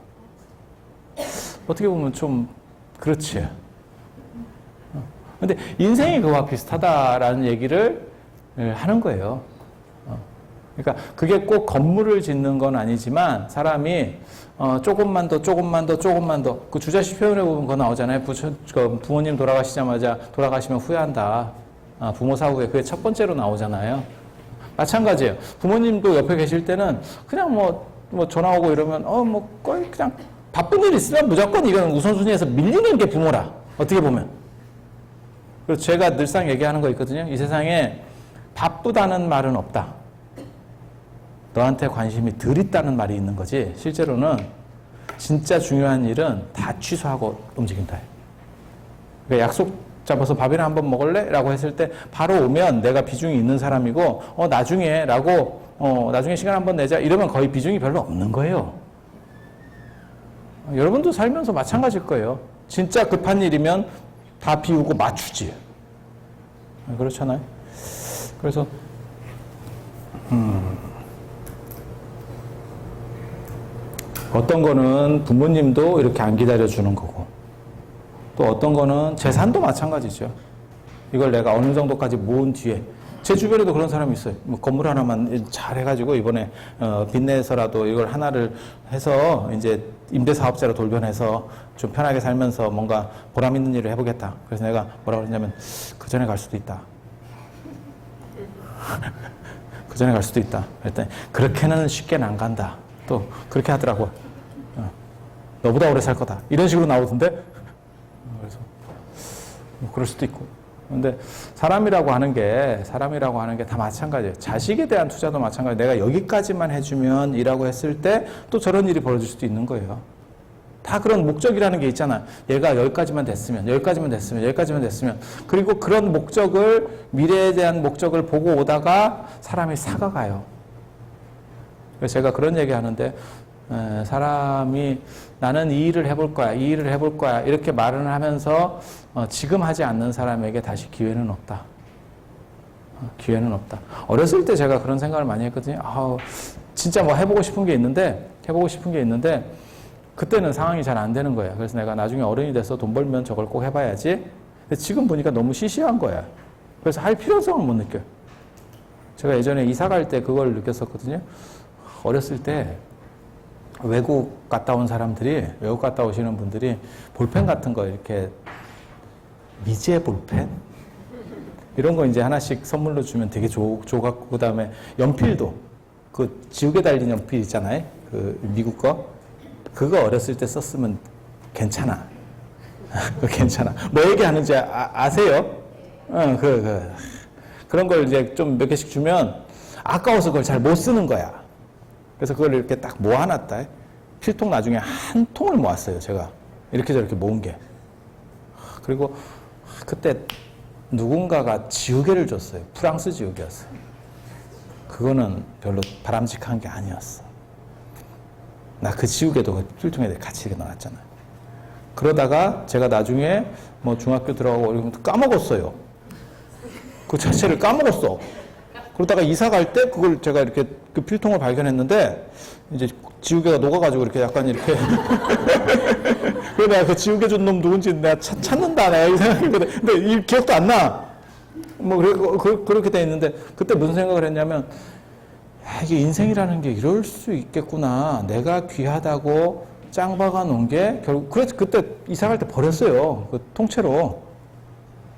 어떻게 보면 좀 그렇지. 근데 인생이 그와 비슷하다라는 얘기를 하는 거예요. 그러니까 그게 꼭 건물을 짓는 건 아니지만 사람이 조금만 더 그 주자식 표현해 보면 그거 나오잖아요. 부모님 돌아가시자마자 돌아가시면 후회한다. 부모 사후에 그게 첫 번째로 나오잖아요. 마찬가지예요. 부모님도 옆에 계실 때는 그냥 뭐 전화 오고 이러면 거의 그냥 바쁜 일 있으면 무조건 이건 우선순위에서 밀리는 게 부모라. 어떻게 보면. 그래서 제가 늘상 얘기하는 거 있거든요. 이 세상에 바쁘다는 말은 없다. 너한테 관심이 덜 있다는 말이 있는 거지 실제로는 진짜 중요한 일은 다 취소하고 움직인다. 그러니까 약속 잡아서 밥이나 한번 먹을래? 라고 했을 때 바로 오면 내가 비중이 있는 사람이고 나중에 라고 나중에 시간 한번 내자 이러면 거의 비중이 별로 없는 거예요. 여러분도 살면서 마찬가지일 거예요. 진짜 급한 일이면 다 비우고 맞추지. 그렇잖아요. 그래서 어떤 거는 부모님도 이렇게 안 기다려주는 거고 또 어떤 거는 재산도 마찬가지죠. 이걸 내가 어느 정도까지 모은 뒤에 제 주변에도 그런 사람이 있어요. 뭐 건물 하나만 잘 해가지고 이번에 빚내서라도 이걸 하나를 해서 이제 임대사업자로 돌변해서 좀 편하게 살면서 뭔가 보람 있는 일을 해보겠다. 그래서 내가 뭐라고 그랬냐면 그 전에 갈 수도 있다. 그 전에 갈 수도 있다. 그랬더니 그렇게는 쉽게는 안 간다. 또 그렇게 하더라고. 너보다 오래 살 거다. 이런 식으로 나오던데. 그래서 뭐 그럴 수도 있고. 근데 사람이라고 하는 게 다 마찬가지예요. 자식에 대한 투자도 마찬가지예요. 내가 여기까지만 해주면 이라고 했을 때 또 저런 일이 벌어질 수도 있는 거예요. 다 그런 목적이라는 게 있잖아. 얘가 여기까지만 됐으면. 그리고 그런 목적을, 미래에 대한 목적을 보고 오다가 사람이 사가가요. 그래서 제가 그런 얘기 하는데, 사람이 나는 이 일을 해볼 거야, 이렇게 말을 하면서 지금 하지 않는 사람에게 다시 기회는 없다. 기회는 없다. 어렸을 때 제가 그런 생각을 많이 했거든요. 진짜 뭐 해보고 싶은 게 있는데, 그때는 상황이 잘 안 되는 거야. 그래서 내가 나중에 어른이 돼서 돈 벌면 저걸 꼭 해봐야지. 근데 지금 보니까 너무 시시한 거야. 그래서 할 필요성을 못 느껴요. 제가 예전에 이사 갈 때 그걸 느꼈었거든요. 어렸을 때 외국 갔다 오시는 분들이 볼펜 같은 거 이렇게 미제 볼펜? 이런 거 이제 하나씩 선물로 주면 되게 좋았고, 그 다음에 연필도 그 지우개 달린 연필 있잖아요. 그 미국 거. 그거 어렸을 때 썼으면 괜찮아. 괜찮아. 뭐 얘기하는지 아세요? 그런 걸 이제 좀 몇 개씩 주면 아까워서 그걸 잘 못 쓰는 거야. 그래서 그걸 이렇게 딱 모아놨다. 필통 나중에 한 통을 모았어요, 제가. 이렇게 저렇게 모은 게. 그리고 그때 누군가가 지우개를 줬어요. 프랑스 지우개였어요. 그거는 별로 바람직한 게 아니었어. 나 그 지우개도 그 필통에 같이 넣어놨잖아요. 그러다가 제가 나중에 뭐 중학교 들어가고 이러면 까먹었어요. 그 자체를 까먹었어. 그러다가 이사 갈 때 그걸 제가 이렇게 그 필통을 발견했는데 이제 지우개가 녹아가지고 이렇게 약간 이렇게 그래 내가 그 지우개 준 놈 누군지 내가 찾는다 내가 이 생각했거든. 근데 이 기억도 안 나. 뭐 그렇게 돼 있는데 그때 무슨 생각을 했냐면 야, 이게 인생이라는 게 이럴 수 있겠구나. 내가 귀하다고 짱 박아 놓은 게 결국 그래서 그때 이사 갈 때 버렸어요. 그 통째로.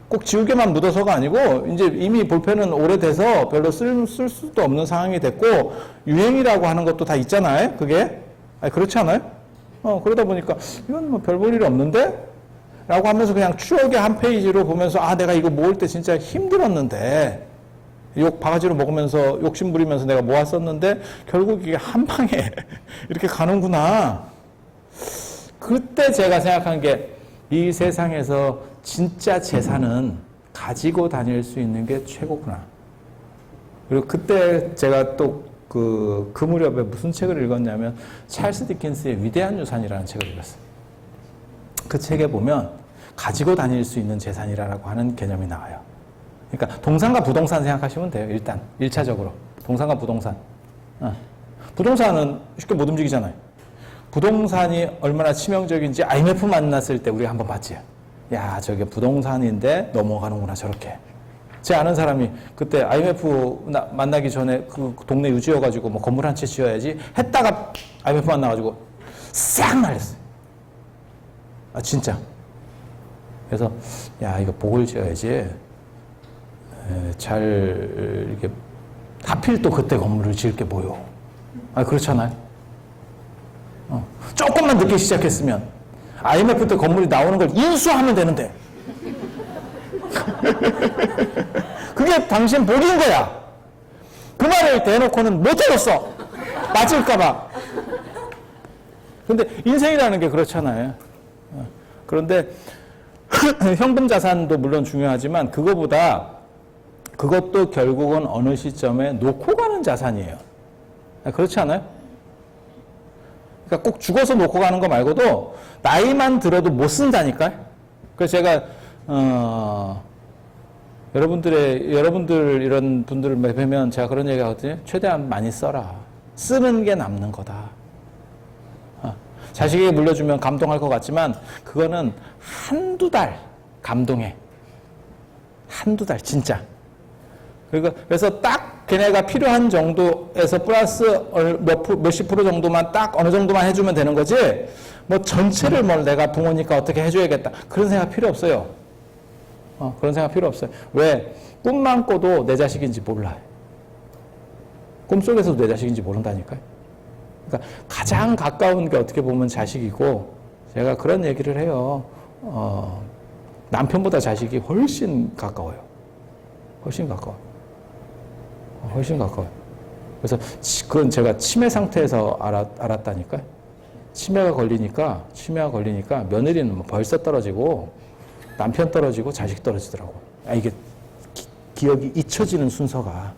꼭 지우개만 묻어서가 아니고 이제 이미 볼펜은 오래돼서 별로 쓸 수도 없는 상황이 됐고 유행이라고 하는 것도 다 있잖아요. 그게 아니, 그렇지 않아요? 그러다 보니까 이건 뭐 별 볼 일이 없는데? 라고 하면서 그냥 추억의 한 페이지로 보면서 아 내가 이거 모을 때 진짜 힘들었는데 욕 바가지로 먹으면서 욕심 부리면서 내가 모았었는데 결국 이게 한 방에 이렇게 가는구나. 그때 제가 생각한 게 이 세상에서 진짜 재산은 가지고 다닐 수 있는 게 최고구나. 그리고 그때 제가 또 그 무렵에 무슨 책을 읽었냐면 찰스 디킨스의 위대한 유산이라는 책을 읽었어요. 그 책에 보면 가지고 다닐 수 있는 재산이라고 하는 개념이 나와요. 그러니까 동산과 부동산 생각하시면 돼요. 일단 1차적으로 동산과 부동산. 부동산은 쉽게 못 움직이잖아요. 부동산이 얼마나 치명적인지 IMF 만났을 때 우리가 한번 봤지. 야 저게 부동산인데 넘어가는구나 저렇게. 제 아는 사람이 그때 IMF 만나기 전에 그 동네 유지여가지고 뭐 건물 한 채 지어야지 했다가 IMF 만나가지고 싹 날렸어요. 아 진짜. 그래서 야 이거 복을 지어야지. 잘 이렇게 하필 또 그때 건물을 지을 게 뭐요? 아 그렇잖아요. 조금만 늦게 시작했으면 IMF 때 건물이 나오는 걸 인수하면 되는데 그게 당신 복인 거야. 그 말을 대놓고는 못 해줬어. 맞을까봐. 근데 인생이라는 게 그렇잖아요. 그런데 현금 자산도 물론 중요하지만 그것도 결국은 어느 시점에 놓고 가는 자산이에요. 그렇지 않아요? 그러니까 꼭 죽어서 놓고 가는 거 말고도 나이만 들어도 못 쓴다니까요. 그래서 제가 여러분들 이런 분들을 뵈면 제가 그런 얘기 하거든요. 최대한 많이 써라. 쓰는 게 남는 거다. 자식에게 물려주면 감동할 것 같지만 그거는 한두 달 감동해. 한두 달 진짜. 그래서 딱 걔네가 필요한 정도에서 플러스 몇십 프로 정도만 딱 어느 정도만 해주면 되는 거지 뭐 전체를 뭘 내가 부모니까 어떻게 해줘야겠다 그런 생각 필요 없어요. 그런 생각 필요 없어요. 왜? 꿈만 꿔도 내 자식인지 몰라요. 꿈속에서도 내 자식인지 모른다니까요. 그러니까 가장 가까운 게 어떻게 보면 자식이고 제가 그런 얘기를 해요. 남편보다 자식이 훨씬 가까워요. 훨씬 가까워요. 훨씬 가까워요. 그래서 그건 제가 치매 상태에서 알았다니까요. 치매가 걸리니까 며느리는 뭐 벌써 떨어지고 남편 떨어지고 자식 떨어지더라고. 이게 기억이 잊혀지는 순서가.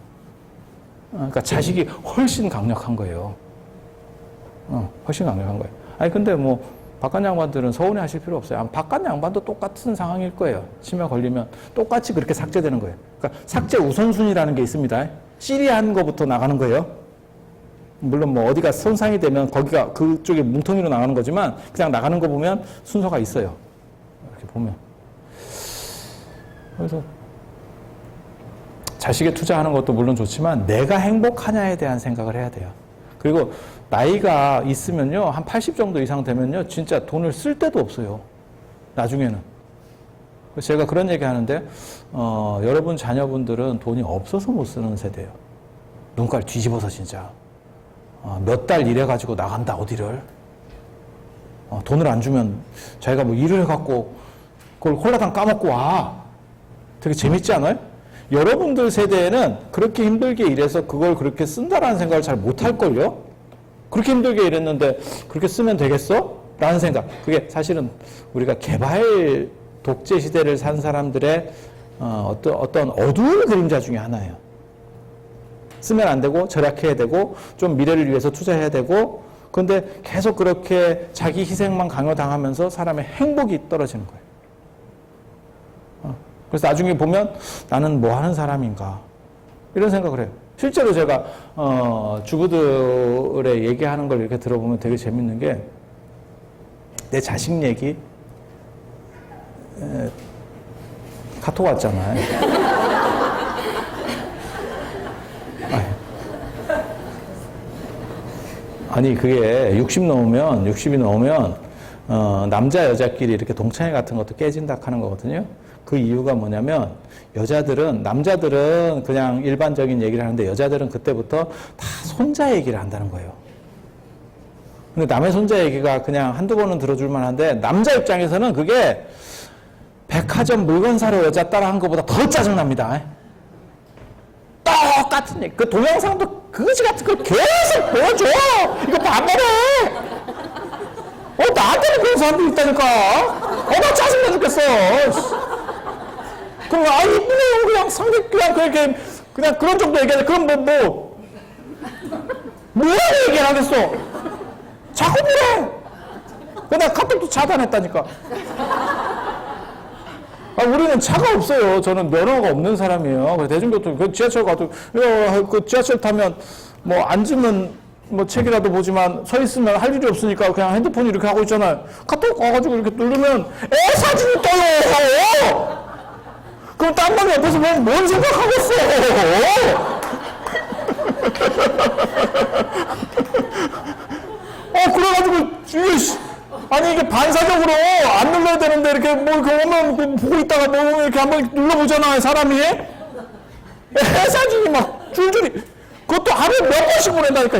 그러니까 자식이 훨씬 강력한 거예요. 훨씬 강력한 거예요. 근데 뭐 바깥 양반들은 서운해 하실 필요 없어요. 바깥 양반도 똑같은 상황일 거예요. 치매 걸리면 똑같이 그렇게 삭제되는 거예요. 그러니까 삭제 우선순위라는 게 있습니다. 시리한 거부터 나가는 거예요. 물론 뭐 어디가 손상이 되면 거기가 그쪽에 뭉텅이로 나가는 거지만 그냥 나가는 거 보면 순서가 있어요. 이렇게 보면. 그래서 자식에 투자하는 것도 물론 좋지만 내가 행복하냐에 대한 생각을 해야 돼요. 그리고 나이가 있으면요, 한 80 정도 이상 되면요, 진짜 돈을 쓸 데도 없어요. 나중에는. 제가 그런 얘기 하는데, 여러분 자녀분들은 돈이 없어서 못 쓰는 세대예요. 눈깔 뒤집어서 진짜. 몇 달 일해가지고 나간다, 어디를. 돈을 안 주면 자기가 뭐 일을 해갖고 그걸 홀라당 까먹고 와. 되게 재밌지 않아요? 여러분들 세대에는 그렇게 힘들게 일해서 그걸 그렇게 쓴다라는 생각을 잘 못할걸요? 그렇게 힘들게 일했는데 그렇게 쓰면 되겠어? 라는 생각. 그게 사실은 우리가 개발 독재 시대를 산 사람들의 어떤 어두운 그림자 중에 하나예요. 쓰면 안 되고 절약해야 되고 좀 미래를 위해서 투자해야 되고 그런데 계속 그렇게 자기 희생만 강요당하면서 사람의 행복이 떨어지는 거예요. 그래서 나중에 보면 나는 뭐 하는 사람인가 이런 생각을 해요. 실제로 제가 주부들의 얘기하는 걸 이렇게 들어보면 되게 재밌는 게 내 자식 얘기 카톡 왔잖아요. 아니 그게 60이 넘으면 남자 여자끼리 이렇게 동창회 같은 것도 깨진다 하는 거거든요. 그 이유가 뭐냐면 남자들은 그냥 일반적인 얘기를 하는데 여자들은 그때부터 다 손자 얘기를 한다는 거예요. 근데 남의 손자 얘기가 그냥 한두 번은 들어줄 만한데 남자 입장에서는 그게 백화점 물건 사러 여자 따라 한 것보다 더 짜증납니다. 똑같은 얘기. 그 동영상도 그지 같은 걸 계속 보여줘. 이거 반말해. 나한테는 그런 사람도 있다니까. 나 짜증나 죽겠어. 그럼 이쁘네요. 그냥 상대 그냥 그런 정도 얘기하자. 그럼 뭐라고 얘기를 하겠어? 자꾸 그래. 나 카톡도 차단했다니까. 우리는 차가 없어요. 저는 면허가 없는 사람이에요. 대중교통, 그 지하철 가도, 그 지하철 타면, 앉으면, 책이라도 보지만, 서 있으면 할 일이 없으니까 그냥 핸드폰 이렇게 하고 있잖아요. 카톡 와가지고 이렇게 누르면, 사진이 떠요! 그럼 딴 놈이 옆에서 보면 뭔 생각하겠어! 그래가지고, 이게 반사적으로 안 눌러야 되는데, 이렇게 오면 보고 있다가 이렇게 한번 눌러보잖아요, 사람이. 사진이 막 줄줄이. 그것도 하루에 몇 번씩 보낸다니까.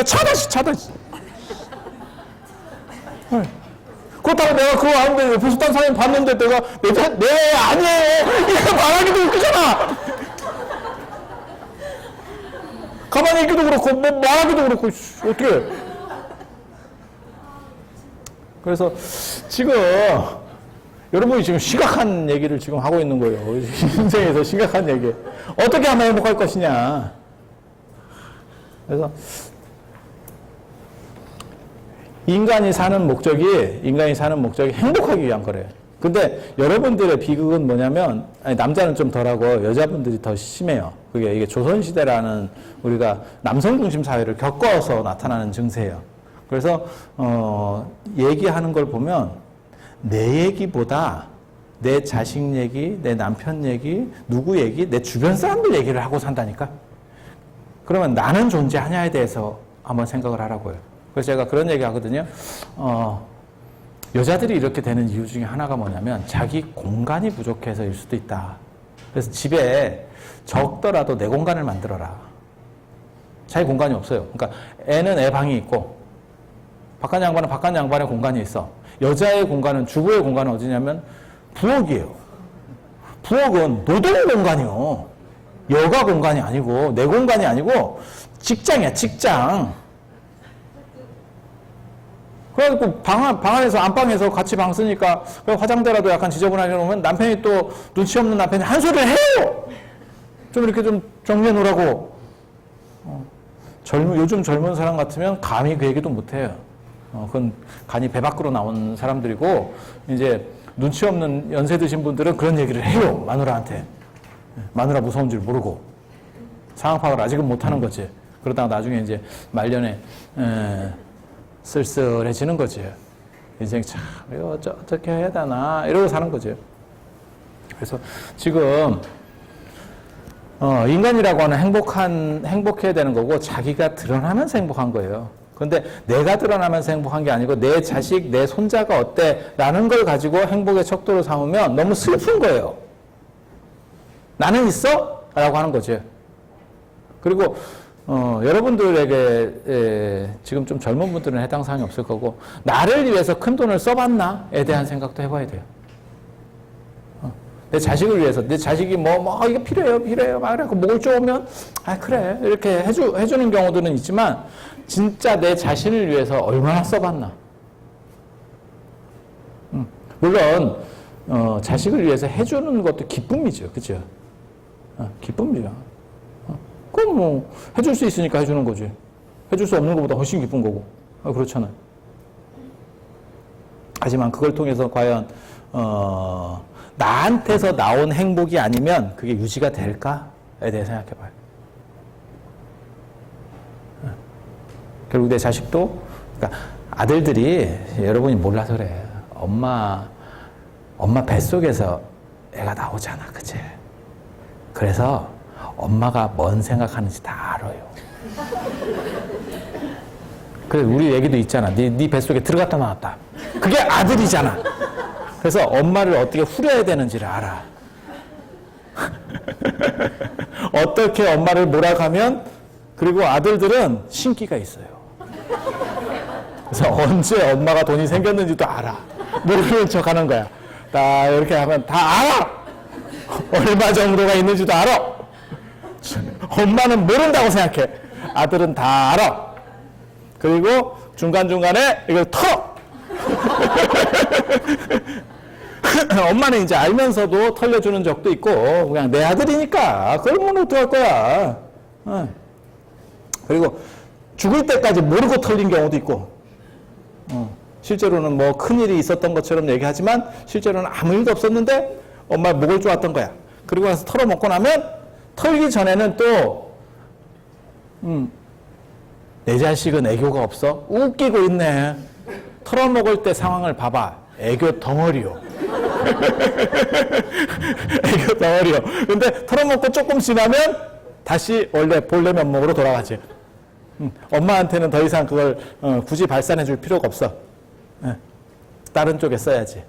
차단. 그렇다고 내가 그거 아는데 옆에서 딴 사람이 봤는데 내가 아니에요. 이거 말하기도 웃기잖아. 가만히 있기도 그렇고, 말하기도 그렇고, 어떻게 해. 그래서 지금 여러분이 지금 심각한 얘기를 지금 하고 있는 거예요. 인생에서 심각한 얘기. 어떻게 하면 행복할 것이냐. 그래서 인간이 사는 목적이 행복하기 위한 거래요. 근데 여러분들의 비극은 뭐냐면, 남자는 좀 덜하고 여자분들이 더 심해요. 이게 조선시대라는 우리가 남성 중심 사회를 겪어서 나타나는 증세예요. 그래서 얘기하는 걸 보면 내 얘기보다 내 자식 얘기, 내 남편 얘기, 누구 얘기, 내 주변 사람들 얘기를 하고 산다니까. 그러면 나는 존재하냐에 대해서 한번 생각을 하라고요. 그래서 제가 그런 얘기 하거든요. 여자들이 이렇게 되는 이유 중에 하나가 뭐냐면 자기 공간이 부족해서일 수도 있다. 그래서 집에 적더라도 내 공간을 만들어라. 자기 공간이 없어요. 그러니까 애는 애 방이 있고 바깥 양반은 바깥 양반의 공간이 있어. 여자의 공간은, 주부의 공간은 어디냐면 부엌이에요. 부엌은 노동 공간이요. 여가 공간이 아니고, 내 공간이 아니고, 직장이야, 직장. 그래갖고 방 안에서, 안방에서 같이 방 쓰니까, 화장대라도 약간 지저분하게 놓으면 남편이 또 눈치 없는 남편이 한 소리를 해요! 좀 이렇게 좀 정리해 놓으라고. 요즘 젊은 사람 같으면 감히 그 얘기도 못 해요. 그건 간이 배 밖으로 나온 사람들이고, 이제 눈치 없는 연세 드신 분들은 그런 얘기를 해요, 마누라한테. 마누라 무서운 줄 모르고. 상황 파악을 아직은 못 하는 거지. 그러다가 나중에 이제 말년에, 쓸쓸해지는 거지. 인생 참, 이거 어떻게 해야 되나, 이러고 사는 거지. 그래서 지금, 인간이라고 하는 행복해야 되는 거고, 자기가 드러나면서 행복한 거예요. 그런데 내가 드러나면서 행복한 게 아니고 내 자식, 내 손자가 어때? 라는 걸 가지고 행복의 척도를 삼으면 너무 슬픈 거예요. 나는 있어? 라고 하는 거지. 그리고 여러분들에게 지금 좀 젊은 분들은 해당 사항이 없을 거고 나를 위해서 큰 돈을 써봤나?에 대한 생각도 해봐야 돼요. 내 자식을 위해서, 내 자식이 이게 필요해요. 막 그래. 먹을 줄 오면, 그래. 이렇게 해주는 경우들은 있지만, 진짜 내 자신을 위해서 얼마나 써봤나. 물론 자식을 위해서 해주는 것도 기쁨이죠, 그죠? 기쁨이죠. 그럼 뭐 해줄 수 있으니까 해주는 거지. 해줄 수 없는 것보다 훨씬 기쁜 거고. 그렇잖아요. 하지만 그걸 통해서 과연 나한테서 나온 행복이 아니면 그게 유지가 될까에 대해 생각해봐요. 결국 내 자식도, 그러니까 아들들이 여러분이 몰라서 그래. 엄마 뱃속에서 애가 나오잖아, 그치? 그래서 엄마가 뭔 생각하는지 다 알아요. 그래, 우리 얘기도 있잖아. 네 뱃속에 들어갔다 나왔다. 그게 아들이잖아. 그래서 엄마를 어떻게 후려야 되는지를 알아. 어떻게 엄마를 몰아가면, 그리고 아들들은 신기가 있어요. 그래서 언제 엄마가 돈이 생겼는지도 알아. 모르는 척 하는 거야. 딱 이렇게 하면 다 알아! 얼마 정도가 있는지도 알아! 엄마는 모른다고 생각해. 아들은 다 알아. 그리고 중간중간에 이걸 털어! 엄마는 이제 알면서도 털려주는 적도 있고, 그냥 내 아들이니까, 그러면 어떡할 거야. 그리고 죽을 때까지 모르고 털린 경우도 있고, 실제로는 뭐 큰일이 있었던 것처럼 얘기하지만, 실제로는 아무 일도 없었는데, 엄마 목을 쪼았던 거야. 그리고 나서 털어먹고 나면, 털기 전에는 또, 내 자식은 애교가 없어? 웃기고 있네. 털어먹을 때 상황을 봐봐. 애교 덩어리요. 애교 덩어리요. 근데 털어먹고 조금 지나면 다시 원래 본래 면목으로 돌아가지. 엄마한테는 더 이상 그걸 굳이 발산해 줄 필요가 없어. 다른 쪽에 써야지.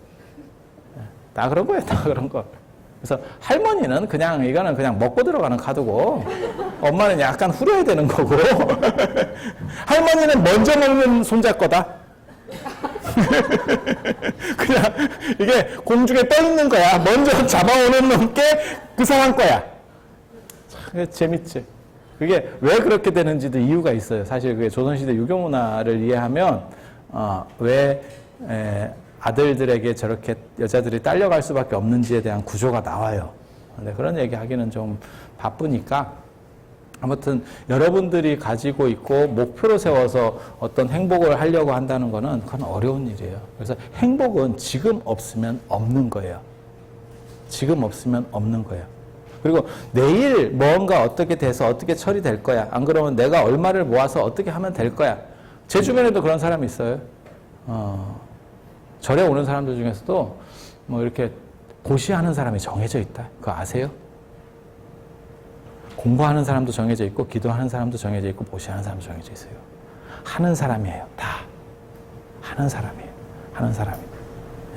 다 그런 거예요, 다 그런 거. 그래서 할머니는 그냥 이거는 그냥 먹고 들어가는 카드고, 엄마는 약간 후려야 되는 거고, 할머니는 먼저 먹는 손자 거다. 그냥 이게 공중에 떠 있는 거야. 먼저 잡아오는 놈께 그 상황 거야. 참 재밌지. 그게 왜 그렇게 되는지도 이유가 있어요. 사실 그게 조선시대 유교 문화를 이해하면 왜 아들들에게 저렇게 여자들이 딸려갈 수밖에 없는지에 대한 구조가 나와요. 근데 그런 얘기 하기는 좀 바쁘니까, 아무튼 여러분들이 가지고 있고 목표로 세워서 어떤 행복을 하려고 한다는 거는 그건 어려운 일이에요. 그래서 행복은 지금 없으면 없는 거예요. 지금 없으면 없는 거예요. 그리고 내일 뭔가 어떻게 돼서 어떻게 처리될 거야. 안 그러면 내가 얼마를 모아서 어떻게 하면 될 거야. 제 주변에도 그런 사람이 있어요. 절에 오는 사람들 중에서도 뭐 이렇게 고시하는 사람이 정해져 있다. 그거 아세요? 공부하는 사람도 정해져 있고, 기도하는 사람도 정해져 있고, 보시하는 사람도 정해져 있어요. 하는 사람이에요, 다. 하는 사람이에요. 하는 사람이.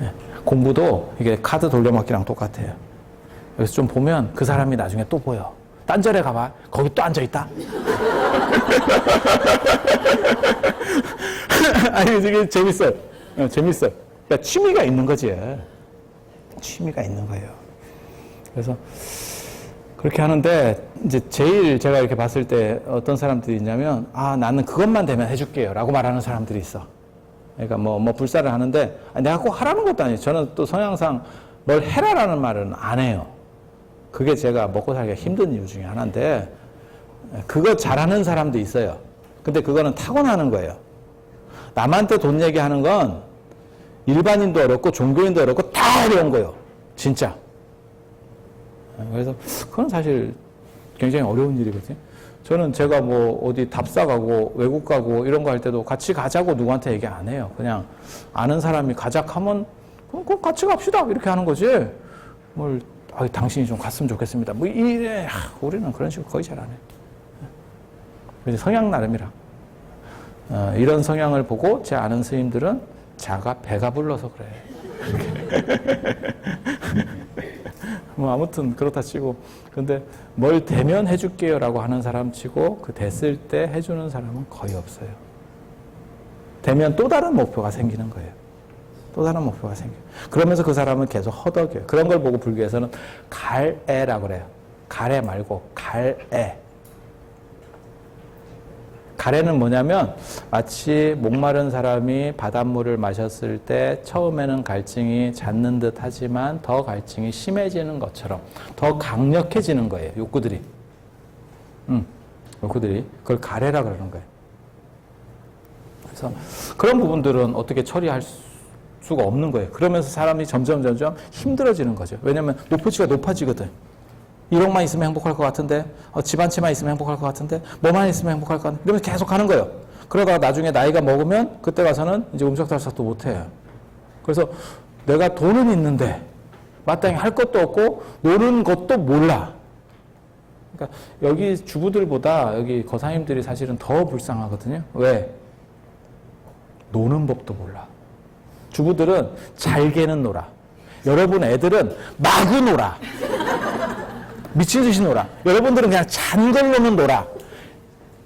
예. 공부도 이게 카드 돌려막기랑 똑같아요. 그래서 좀 보면 그 사람이 나중에 또 보여. 딴 절에 가봐. 거기 또 앉아있다. 아니, 이게 재밌어요. 재밌어요. 그러니까 취미가 있는 거지. 취미가 있는 거예요. 그래서 그렇게 하는데, 이제 제일 제가 이렇게 봤을 때 어떤 사람들이 있냐면, 나는 그것만 되면 해줄게요. 라고 말하는 사람들이 있어. 그러니까 뭐 불사를 하는데, 내가 꼭 하라는 것도 아니에요. 저는 또 성향상 뭘 해라라는 말은 안 해요. 그게 제가 먹고 살기가 힘든 이유 중에 하나인데, 그거 잘하는 사람도 있어요. 근데 그거는 타고나는 거예요. 남한테 돈 얘기하는 건 일반인도 어렵고 종교인도 어렵고 다 어려운 거예요. 진짜. 그래서 그건 사실 굉장히 어려운 일이거든요. 저는 제가 뭐 어디 답사 가고 외국 가고 이런 거 할 때도 같이 가자고 누구한테 얘기 안 해요. 그냥 아는 사람이 가자 하면 그럼 같이 갑시다 이렇게 하는 거지. 뭘 당신이 좀 갔으면 좋겠습니다. 뭐 이래. 우리는 그런 식으로 거의 잘 안 해요. 성향 나름이라. 이런 성향을 보고 제 아는 스님들은 자가 배가 불러서 그래. 뭐 아무튼 그렇다 치고, 근데 뭘 되면 해줄게요 라고 하는 사람 치고 그 됐을 때 해주는 사람은 거의 없어요. 되면 또 다른 목표가 생기는 거예요. 또 다른 목표가 생겨요. 그러면서 그 사람은 계속 허덕여요. 그런 걸 보고 불교에서는 갈애라고 그래요. 갈애 말고 갈애. 가래는 뭐냐면 마치 목마른 사람이 바닷물을 마셨을 때 처음에는 갈증이 잦는 듯 하지만 더 갈증이 심해지는 것처럼 더 강력해지는 거예요. 욕구들이. 욕구들이. 그걸 가래라 그러는 거예요. 그래서 그런 부분들은 어떻게 처리할 수가 없는 거예요. 그러면서 사람이 점점 힘들어지는 거죠. 왜냐하면 목표치가 높아지거든. 1억만 있으면 행복할 것 같은데, 집 한 채만 있으면 행복할 것 같은데, 뭐만 있으면 행복할 것 같은데, 이러면서 계속 가는 거예요. 그러다가 나중에 나이가 먹으면 그때 가서는 이제 음식달싹도 못해요. 그래서 내가 돈은 있는데 마땅히 할 것도 없고 노는 것도 몰라. 그러니까 여기 주부들보다 여기 거사님들이 사실은 더 불쌍하거든요. 왜? 노는 법도 몰라. 주부들은 잘게는 놀아. 여러분 애들은 마구 놀아. 미친 듯이 놀아. 여러분들은 그냥 잔걸로는 놀아.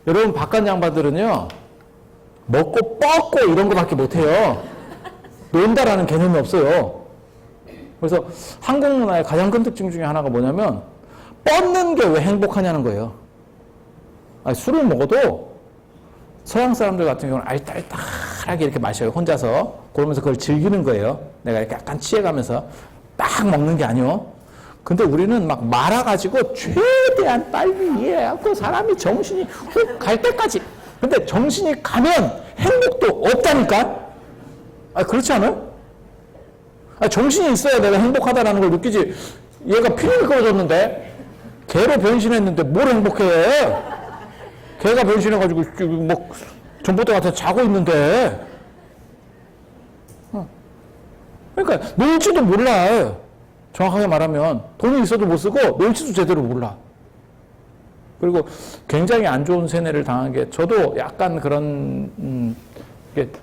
여러분 바깥 양반들은요, 먹고 뻗고 이런 거밖에 못해요. 논다라는 개념이 없어요. 그래서 한국 문화의 가장 큰 특징 중에 하나가 뭐냐면 뻗는 게 왜 행복하냐는 거예요. 아니, 술을 먹어도 서양 사람들 같은 경우는 알딸딸하게 이렇게 마셔요. 혼자서. 그러면서 그걸 즐기는 거예요. 내가 이렇게 약간 취해가면서 딱 먹는 게 아니요. 근데 우리는 막 말아가지고 최대한 빨리 이해하고 사람이 정신이 훅 갈 때까지. 근데 정신이 가면 행복도 없다니까? 그렇지 않아요? 정신이 있어야 내가 행복하다는 걸 느끼지. 얘가 피를 꺼졌는데, 개로 변신했는데 뭘 행복해? 개가 변신해가지고 뭐 전봇대 같아서 자고 있는데. 그러니까 놀지도 몰라. 정확하게 말하면 돈이 있어도 못 쓰고 놀지도 제대로 몰라. 그리고 굉장히 안 좋은 세뇌를 당한 게, 저도 약간 그런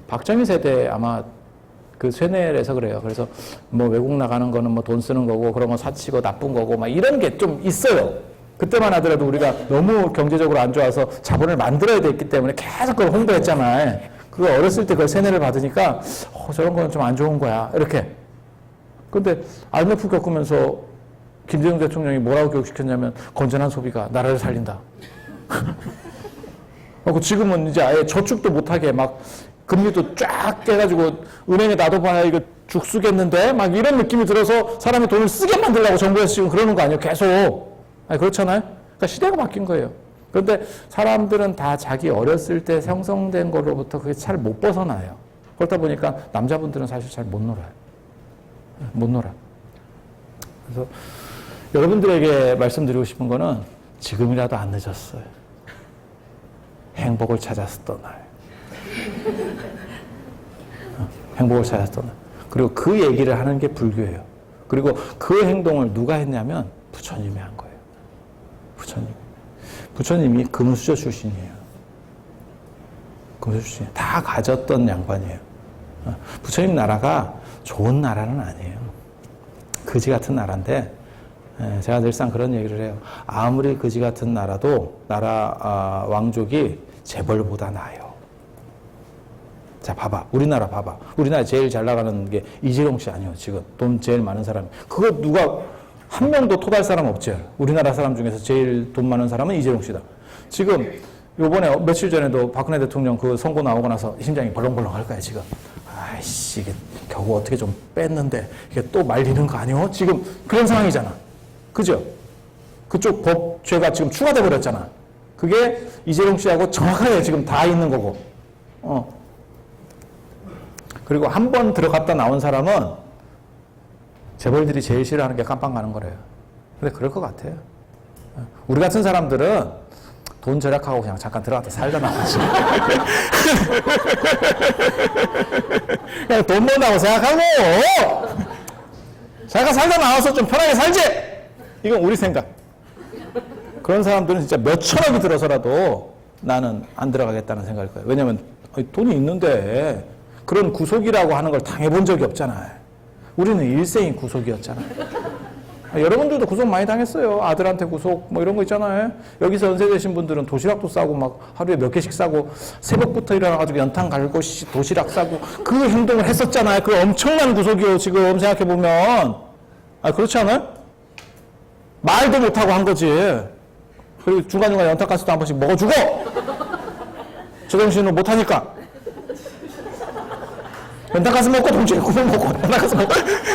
박정희 세대 아마 그 세뇌에서 그래요. 그래서 뭐 외국 나가는 거는 뭐 돈 쓰는 거고 그런 거 사치고 나쁜 거고 막 이런 게 좀 있어요. 그때만 하더라도 우리가 너무 경제적으로 안 좋아서 자본을 만들어야 됐기 때문에 계속 그걸 홍보했잖아요. 그거 어렸을 때 그 세뇌를 받으니까 저런 거는 좀 안 좋은 거야. 이렇게. 근데 IMF 겪으면서 김대중 대통령이 뭐라고 교육시켰냐면 건전한 소비가 나라를 살린다. 지금은 이제 아예 저축도 못하게 막 금리도 쫙 깨가지고 은행에 놔둬봐야 이거 죽 쓰겠는데 막 이런 느낌이 들어서 사람이 돈을 쓰게 만들려고 정부에서 지금 그러는 거 아니에요? 계속. 그렇잖아요? 그러니까 시대가 바뀐 거예요. 그런데 사람들은 다 자기 어렸을 때 형성된 거로부터 그게 잘 못 벗어나요. 그렇다 보니까 남자분들은 사실 잘 못 놀아요. 못 놀아. 그래서 여러분들에게 말씀드리고 싶은 거는 지금이라도 안 늦었어요. 행복을 찾았었던 날. 행복을 찾았던 날. 그리고 그 얘기를 하는 게 불교예요. 그리고 그 행동을 누가 했냐면 부처님이 한 거예요. 부처님이 금수저 출신이에요. 금수저 출신. 다 가졌던 양반이에요. 부처님 나라가 좋은 나라는 아니에요. 거지 같은 나라인데, 제가 늘상 그런 얘기를 해요. 아무리 거지 같은 나라도 나라 왕족이 재벌보다 나아요. 자, 봐봐. 우리나라 봐봐. 우리나라 제일 잘 나가는 게 이재용 씨 아니에요, 지금. 돈 제일 많은 사람이. 그거 누가 한 명도 토달 사람 없죠. 우리나라 사람 중에서 제일 돈 많은 사람은 이재용 씨다. 지금 요번에 며칠 전에도 박근혜 대통령 그 선고 나오고 나서 심장이 벌렁벌렁 할 거야, 지금. 아이씨, 이게 겨우 어떻게 좀 뺐는데 이게 또 말리는 거 아니요? 지금 그런 상황이잖아. 그죠? 그쪽 법죄가 지금 추가돼 버렸잖아. 그게 이재용 씨하고 정확하게 지금 다 있는 거고. 그리고 한 번 들어갔다 나온 사람은 재벌들이 제일 싫어하는 게 깜빵 가는 거래요. 근데 그럴 것 같아요. 우리 같은 사람들은 돈 절약하고 그냥 잠깐 들어갔다 살다 나오지. 그냥 돈 번다고 생각하고, 잠깐 살다 나와서 좀 편하게 살지! 이건 우리 생각. 그런 사람들은 진짜 몇 천억이 들어서라도 나는 안 들어가겠다는 생각일 거예요. 왜냐면 돈이 있는데 그런 구속이라고 하는 걸 당해본 적이 없잖아요. 우리는 일생이 구속이었잖아요. 여러분들도 구속 많이 당했어요. 아들한테 구속 뭐 이런 거 있잖아요. 여기서 연세되신 분들은 도시락도 싸고 막 하루에 몇 개씩 싸고 새벽부터 일어나가지고 연탄 갈고 도시락 싸고 그 행동을 했었잖아요. 그 엄청난 구속이요. 지금 생각해보면. 그렇지 않아요? 말도 못하고 한 거지. 그리고 중간중간 연탄가스도 한 번씩 먹어주고 제정신으로 못하니까. 연탄가스 먹고 동시에 국물 먹고 연탄가스 먹고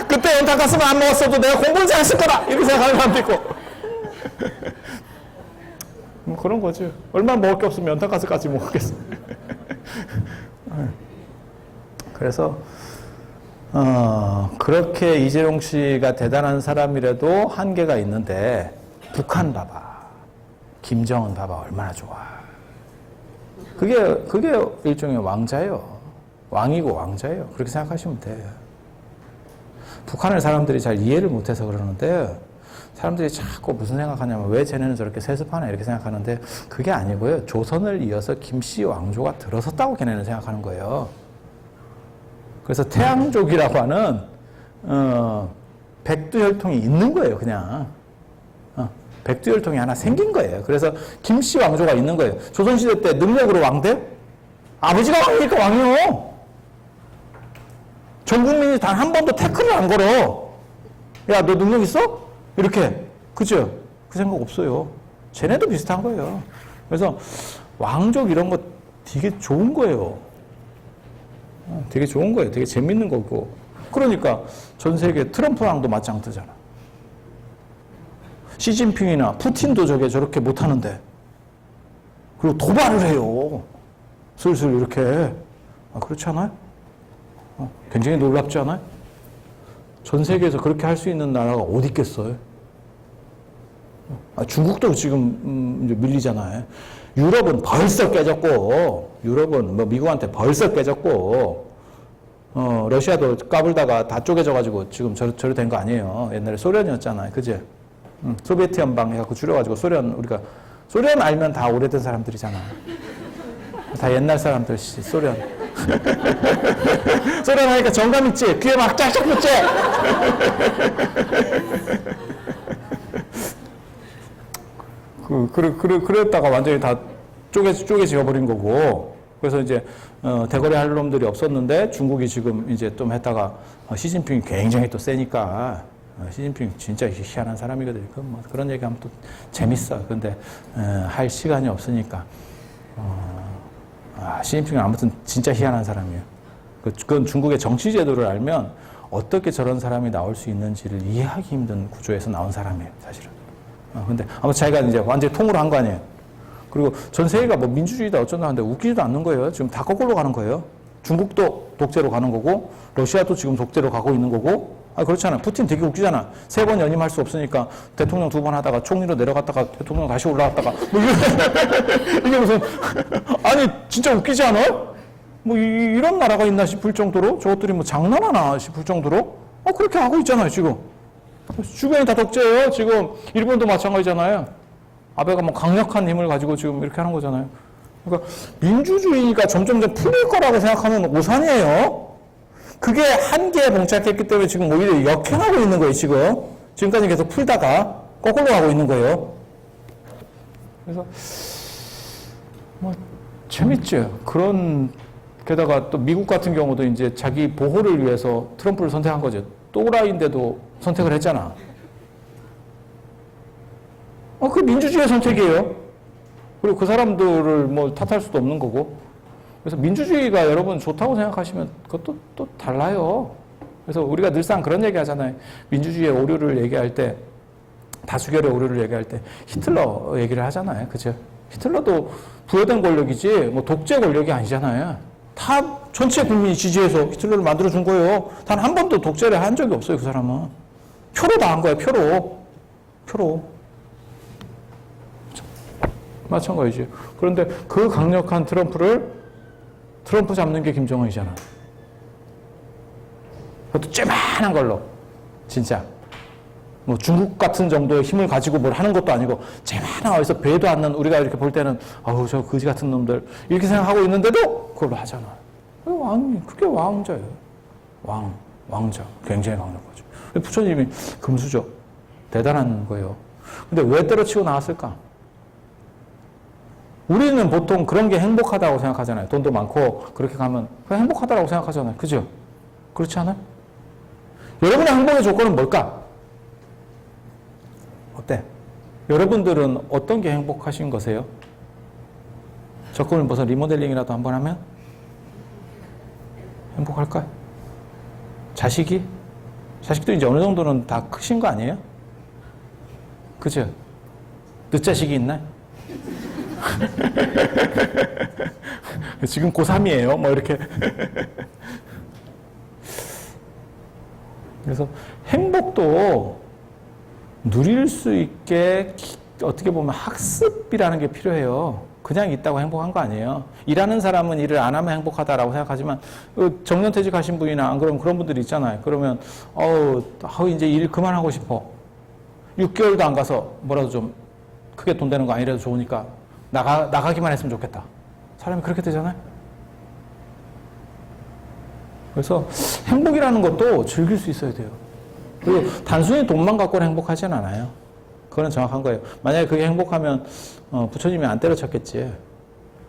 그때 연탄가스만 안 먹었어도 내가 공부를 잘했을 거다 이렇게 생각하는 사람도 있고 뭐 그런 거지. 얼마나 먹을 게 없으면 연탄가스까지 먹겠어. 그래서 그렇게 이재용 씨가 대단한 사람이라도 한계가 있는데 북한 봐봐. 김정은 봐봐. 얼마나 좋아. 그게 일종의 왕자예요. 왕이고 왕자예요. 그렇게 생각하시면 돼요. 북한을 사람들이 잘 이해를 못해서 그러는데 사람들이 자꾸 무슨 생각하냐면 왜 쟤네는 저렇게 세습하나 이렇게 생각하는데 그게 아니고요. 조선을 이어서 김씨 왕조가 들어섰다고 걔네는 생각하는 거예요. 그래서 태양족이라고 하는 백두혈통이 있는 거예요. 그냥 백두혈통이 하나 생긴 거예요. 그래서 김씨 왕조가 있는 거예요. 조선시대 때 능력으로 왕돼? 아버지가 왕이니까 왕이요. 전 국민이 단 한 번도 태클을 안 걸어. 야, 너 능력 있어? 이렇게. 그죠? 그 생각 없어요. 쟤네도 비슷한 거예요. 그래서 왕족 이런 거 되게 좋은 거예요. 되게 좋은 거예요. 되게 재밌는 거고. 그러니까 전 세계 트럼프 왕도 맞짱 뜨잖아. 시진핑이나 푸틴도 저렇게 못하는데. 그리고 도발을 해요. 슬슬 이렇게. 그렇지 않아요? 굉장히 놀랍지 않아요? 전 세계에서 그렇게 할 수 있는 나라가 어디 있겠어요? 중국도 지금 이제 밀리잖아요. 유럽은 벌써 깨졌고, 유럽은 뭐 미국한테 벌써 깨졌고, 러시아도 까불다가 다 쪼개져가지고 지금 저래 된 거 아니에요. 옛날에 소련이었잖아요. 그지? 소비에트 연방 해갖고 줄여가지고 우리가 소련 알면 다 오래된 사람들이잖아. 다 옛날 사람들, 소련. 소련 하니까 정감 있지? 귀에 막 짝짝 붙지? 그랬다가 완전히 다 쪼개져 버린 거고. 그래서 이제, 대거래 할 놈들이 없었는데 중국이 지금 이제 좀 했다가 시진핑이 굉장히 또 세니까 시진핑 진짜 희한한 사람이거든요. 뭐 그런 얘기하면 또 재밌어. 근데, 할 시간이 없으니까. 시진핑은 아무튼 진짜 희한한 사람이에요. 그건 중국의 정치 제도를 알면 어떻게 저런 사람이 나올 수 있는지를 이해하기 힘든 구조에서 나온 사람이에요, 사실은. 근데 아무튼 자기가 이제 완전히 통으로 한 거 아니에요. 그리고 전 세계가 뭐 민주주의다 어쩐다 하는데 웃기지도 않는 거예요. 지금 다 거꾸로 가는 거예요. 중국도 독재로 가는 거고, 러시아도 지금 독재로 가고 있는 거고, 그렇잖아요. 푸틴 되게 웃기잖아. 3번 연임할 수 없으니까 대통령 2번 하다가 총리로 내려갔다가 대통령 다시 올라갔다가, 뭐 이게 무슨, 아니, 진짜 웃기지 않아요? 뭐 이런 나라가 있나 싶을 정도로, 저것들이 뭐 장난하나 싶을 정도로, 그렇게 하고 있잖아요, 지금. 주변이 다 독재예요. 지금 일본도 마찬가지잖아요. 아베가 뭐 강력한 힘을 가지고 지금 이렇게 하는 거잖아요. 그러니까 민주주의가 점점점 풀릴 거라고 생각하면 오산이에요. 그게 한계에 봉착했기 때문에 지금 오히려 역행하고 있는 거예요, 지금. 지금까지 계속 풀다가 거꾸로 가고 있는 거예요. 그래서 뭐 재밌죠. 게다가 또 미국 같은 경우도 이제 자기 보호를 위해서 트럼프를 선택한 거죠. 또라이인데도 선택을 했잖아. 그게 민주주의의 선택이에요. 그리고 그 사람들을 뭐 탓할 수도 없는 거고. 그래서 민주주의가 여러분 좋다고 생각하시면 그것도 또 달라요. 그래서 우리가 늘상 그런 얘기 하잖아요. 민주주의의 오류를 얘기할 때, 다수결의 오류를 얘기할 때 히틀러 얘기를 하잖아요. 그죠? 히틀러도 부여된 권력이지 뭐 독재 권력이 아니잖아요. 다 전체 국민이 지지해서 히틀러를 만들어준 거예요. 단 한 번도 독재를 한 적이 없어요. 그 사람은. 표로 다 한 거예요. 표로. 마찬가지죠. 그런데 그 강력한 트럼프 잡는 게 김정은이잖아. 그것도 쬐만한 걸로. 진짜. 뭐 중국 같은 정도의 힘을 가지고 뭘 하는 것도 아니고 쬐만한 어디서 배도 않는 우리가 이렇게 볼 때는 저 거지 같은 놈들 이렇게 생각하고 있는데도 그걸로 하잖아. 그게 왕자예요. 왕자. 굉장히 강력하죠. 부처님이 금수저. 대단한 거예요. 근데 왜 때려치고 나왔을까? 우리는 보통 그런 게 행복하다고 생각하잖아요. 돈도 많고 그렇게 가면 그냥 행복하다고 생각하잖아요. 그죠? 그렇지 않아요? 여러분의 행복의 조건은 뭘까? 어때? 여러분들은 어떤 게 행복하신 거세요? 적금을 무슨 리모델링이라도 한번 하면 행복할까요? 자식도 이제 어느 정도는 다 크신 거 아니에요? 그죠? 늦자식이 있나요? 지금 고3이에요. 뭐 이렇게. 그래서 행복도 누릴 수 있게 어떻게 보면 학습이라는 게 필요해요. 그냥 있다고 행복한 거 아니에요. 일하는 사람은 일을 안 하면 행복하다라고 생각하지만 정년퇴직하신 분이나 안 그러면 그런 분들이 있잖아요. 그러면 이제 일 그만하고 싶어. 6개월도 안 가서 뭐라도 좀 크게 돈 되는 거 아니라도 좋으니까 나가기만 했으면 좋겠다. 사람이 그렇게 되잖아요. 그래서 행복이라는 것도 즐길 수 있어야 돼요. 그리고 단순히 돈만 갖고는 행복하진 않아요. 그거는 정확한 거예요. 만약에 그게 행복하면 부처님이 안 때려쳤겠지.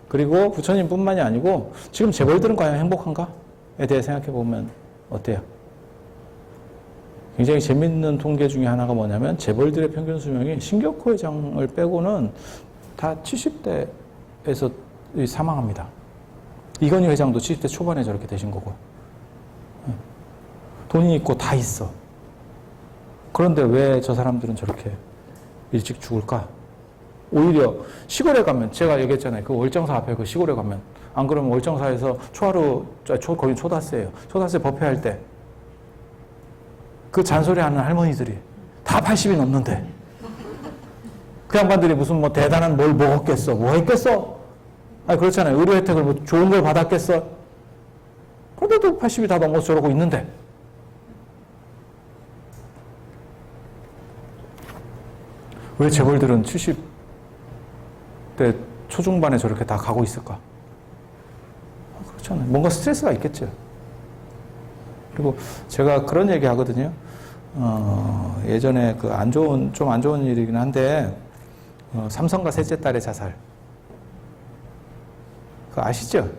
그리고 부처님뿐만이 아니고 지금 재벌들은 과연 행복한가에 대해 생각해 보면 어때요? 굉장히 재밌는 통계 중에 하나가 뭐냐면 재벌들의 평균 수명이 신격호 회장을 빼고는 다 70대에서 사망합니다. 이건희 회장도 70대 초반에 저렇게 되신 거고. 돈이 있고 다 있어. 그런데 왜 저 사람들은 저렇게 일찍 죽을까? 오히려 시골에 가면 제가 얘기했잖아요. 그 월정사 앞에 그 시골에 가면 안 그러면 월정사에서 거기 초다세예요. 초다세 법회할 때 그 잔소리하는 할머니들이 다 80이 넘는데 그 양반들이 무슨 뭐 대단한 뭘 먹었겠어? 뭐 했겠어? 아니 그렇잖아요. 의료 혜택을 뭐 좋은 걸 받았겠어? 그런데도 80이 다 넘어서 저러고 있는데 왜 재벌들은 70대 초중반에 저렇게 다 가고 있을까? 그렇잖아요. 뭔가 스트레스가 있겠죠. 그리고 제가 그런 얘기 하거든요. 예전에 그 좀 안 좋은 일이긴 한데, 삼성과 셋째 딸의 자살. 그거 아시죠?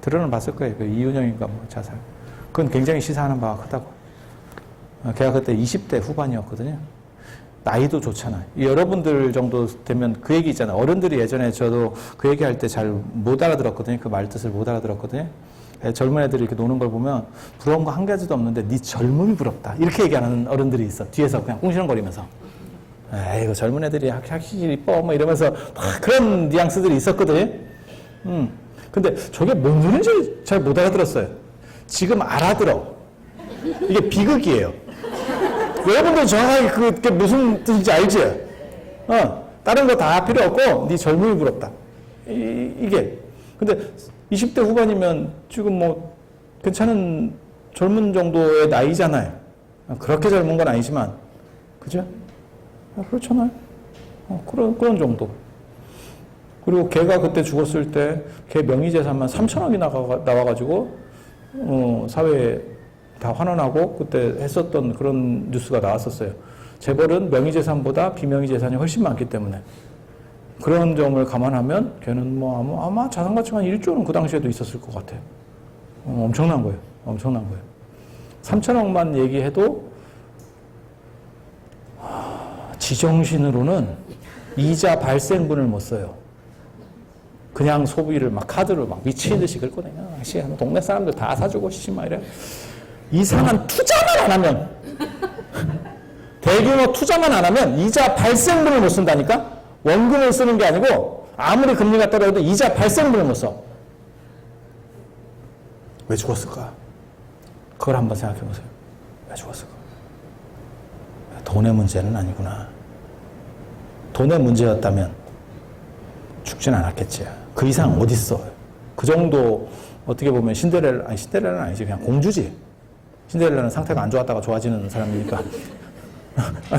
들어는 봤을 거예요. 그 이윤영인가 뭐 자살. 그건 굉장히 시사하는 바가 크다고. 걔가 그때 20대 후반이었거든요. 나이도 좋잖아요. 여러분들 정도 되면 그 얘기 있잖아요. 어른들이 예전에 저도 그 얘기 할 때 잘 못 알아들었거든요. 그 말 뜻을 못 알아들었거든요. 젊은 애들이 이렇게 노는 걸 보면 부러운 거 한 가지도 없는데 네 젊음이 부럽다. 이렇게 얘기하는 어른들이 있어. 뒤에서 그냥 꿍시렁거리면서. 에이고 젊은 애들이 확실히 이뻐 뭐 이러면서 막 그런 뉘앙스들이 있었거든요. 근데 저게 뭔 소리인지 잘 못 알아들었어요. 지금 알아들어. 이게 비극이에요. 여러분들 정확하게 그게 무슨 뜻인지 알지? 다른 거 다 필요 없고 네 젊음이 부럽다. 이게. 근데 20대 후반이면 지금 뭐 괜찮은 젊은 정도의 나이잖아요. 그렇게 젊은 건 아니지만 그죠? 그렇잖아요. 그런 정도. 그리고 걔가 그때 죽었을 때 걔 명의재산만 3천억이 나와가지고 사회에 다 환원하고 그때 했었던 그런 뉴스가 나왔었어요. 재벌은 명의재산보다 비명의재산이 훨씬 많기 때문에 그런 점을 감안하면 걔는 뭐 아마 자산가치가 한 1조는 그 당시에도 있었을 것 같아요. 엄청난 거예요. 엄청난 거예요. 3천억만 얘기해도 지정신으로는 이자 발생분을 못 써요. 그냥 소비를 막 카드로 막 미친 듯이 긁고 다녀. 동네 사람들 다 사주고 막 이래. 이상한 투자만 안 하면 대규모 투자만 안 하면 이자 발생분을 못 쓴다니까? 원금을 쓰는 게 아니고 아무리 금리가 떨어져도 이자 발생분을 못 써. 왜 죽었을까? 그걸 한번 생각해 보세요. 왜 죽었을까? 돈의 문제는 아니구나. 돈의 문제였다면 죽진 않았겠지. 그 이상 어딨어. 그 정도 어떻게 보면 신데렐라는 아니지. 그냥 공주지. 신데렐라는 상태가 안 좋았다가 좋아지는 사람이니까.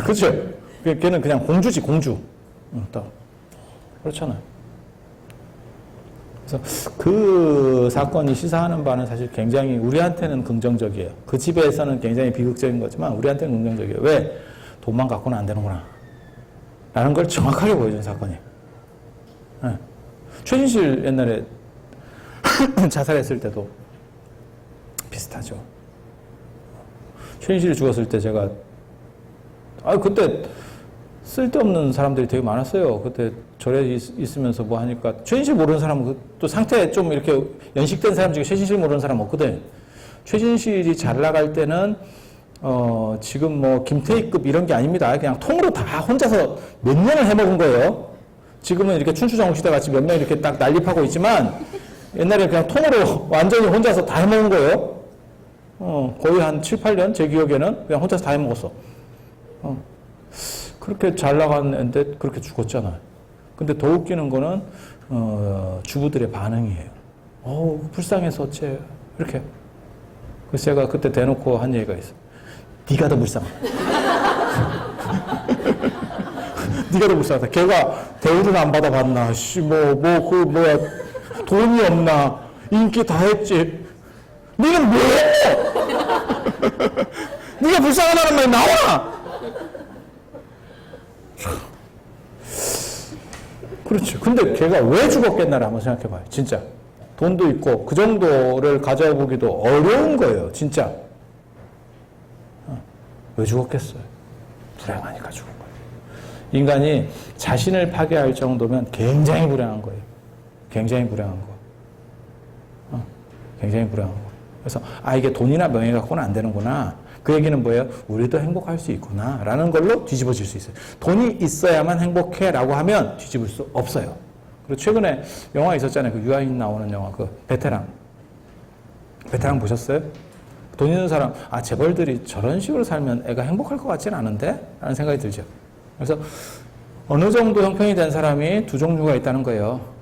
그렇죠? 걔는 그냥 공주지, 공주. 또 그렇잖아요. 그래서 그 사건이 시사하는 바는 사실 굉장히 우리한테는 긍정적이에요. 그 집에서는 굉장히 비극적인 거지만 우리한테는 긍정적이에요. 왜? 돈만 갖고는 안 되는구나. 라는 걸 정확하게 보여준 사건이에요. 네. 최진실 옛날에 자살했을 때도 비슷하죠. 최진실이 죽었을 때 제가 그때 쓸데없는 사람들이 되게 많았어요. 그때 절에 있으면서 뭐 하니까 최진실 모르는 사람은 또 상태 좀 이렇게 연식된 사람 중에 최진실 모르는 사람 없거든. 최진실이 잘 나갈 때는 지금 뭐 김태희급 이런 게 아닙니다. 그냥 통으로 다 혼자서 몇 년을 해먹은 거예요. 지금은 이렇게 춘추전국시대 같이 몇 명 이렇게 딱 난립하고 있지만 옛날에 그냥 통으로 완전히 혼자서 다 해먹은 거예요. 거의 한 7, 8년 제 기억에는 그냥 혼자서 다 해먹었어. 그렇게 잘 나간 애인데 그렇게 죽었잖아요. 근데 더 웃기는 거는 주부들의 반응이에요. 불쌍해서 어째 이렇게. 그래서 제가 그때 대놓고 한 얘기가 있어요. 네가 더 불쌍하다. 네가 더 불쌍하다. 걔가 대우를 안 받아봤나? 뭐야 돈이 없나? 인기 다 했지. 너는 뭐? 네가 불쌍하다는 말이 나와? 그렇죠. 근데 걔가 왜 죽었겠나를 한번 생각해봐요. 진짜. 돈도 있고 그 정도를 가져보기도 어려운 거예요. 진짜. 왜 죽었겠어요? 불행하니까 죽은 거예요. 인간이 자신을 파괴할 정도면 굉장히 불행한 거예요. 굉장히 불행한 거. 굉장히 불행한 거. 그래서 이게 돈이나 명예 갖고는 안 되는구나. 그 얘기는 뭐예요? 우리도 행복할 수 있구나 라는 걸로 뒤집어질 수 있어요. 돈이 있어야만 행복해 라고 하면 뒤집을 수 없어요. 그리고 최근에 영화 있었잖아요. 그 유아인 나오는 영화, 그 베테랑. 베테랑 보셨어요? 돈 있는 사람, 재벌들이 저런 식으로 살면 애가 행복할 것 같지는 않은데? 라는 생각이 들죠. 그래서 어느 정도 형편이 된 사람이 두 종류가 있다는 거예요.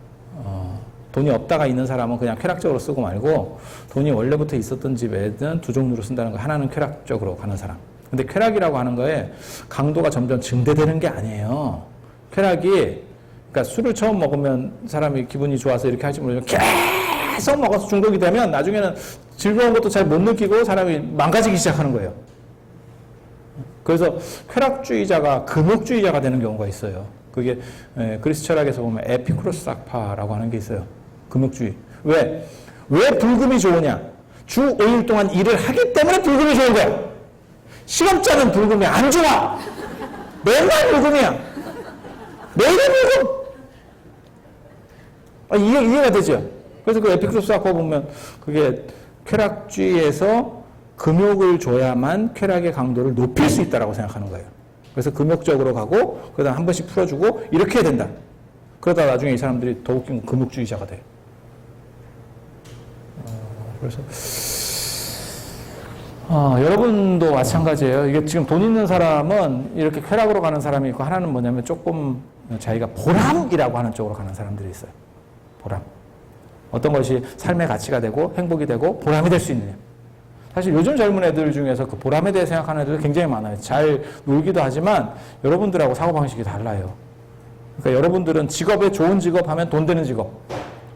돈이 없다가 있는 사람은 그냥 쾌락적으로 쓰고 말고 돈이 원래부터 있었던 집에는 두 종류로 쓴다는 거예요. 하나는 쾌락적으로 가는 사람. 근데 쾌락이라고 하는 거에 강도가 점점 증대되는 게 아니에요. 쾌락이, 그러니까 술을 처음 먹으면 사람이 기분이 좋아서 이렇게 할지 모르지만 계속 먹어서 중독이 되면 나중에는 즐거운 것도 잘 못 느끼고 사람이 망가지기 시작하는 거예요. 그래서 쾌락주의자가 금욕주의자가 되는 경우가 있어요. 그게 그리스 철학에서 보면 에피쿠로스 학파라고 하는 게 있어요. 금욕주의. 왜 불금이 좋으냐? 주 5일 동안 일을 하기 때문에 불금이 좋은 거야. 실업자는 불금이 안 좋아. 맨날 불금이야. 매일 불금. 이해가 되죠? 그래서 그 에피쿠로스 학파 보면 그게 쾌락주의에서 금욕을 줘야만 쾌락의 강도를 높일 수 있다라고 생각하는 거예요. 그래서 금욕적으로 가고 그다음 한 번씩 풀어주고 이렇게 해야 된다. 그러다 나중에 이 사람들이 더 웃긴 금욕주의자가 돼. 그래서 여러분도 마찬가지예요. 이게 지금 돈 있는 사람은 이렇게 쾌락으로 가는 사람이 있고 하나는 뭐냐면 조금 자기가 보람이라고 하는 쪽으로 가는 사람들이 있어요. 보람. 어떤 것이 삶의 가치가 되고 행복이 되고 보람이 될 수 있느냐. 사실 요즘 젊은 애들 중에서 그 보람에 대해 생각하는 애들도 굉장히 많아요. 잘 놀기도 하지만 여러분들하고 사고방식이 달라요. 그러니까 여러분들은 직업에 좋은 직업 하면 돈 되는 직업.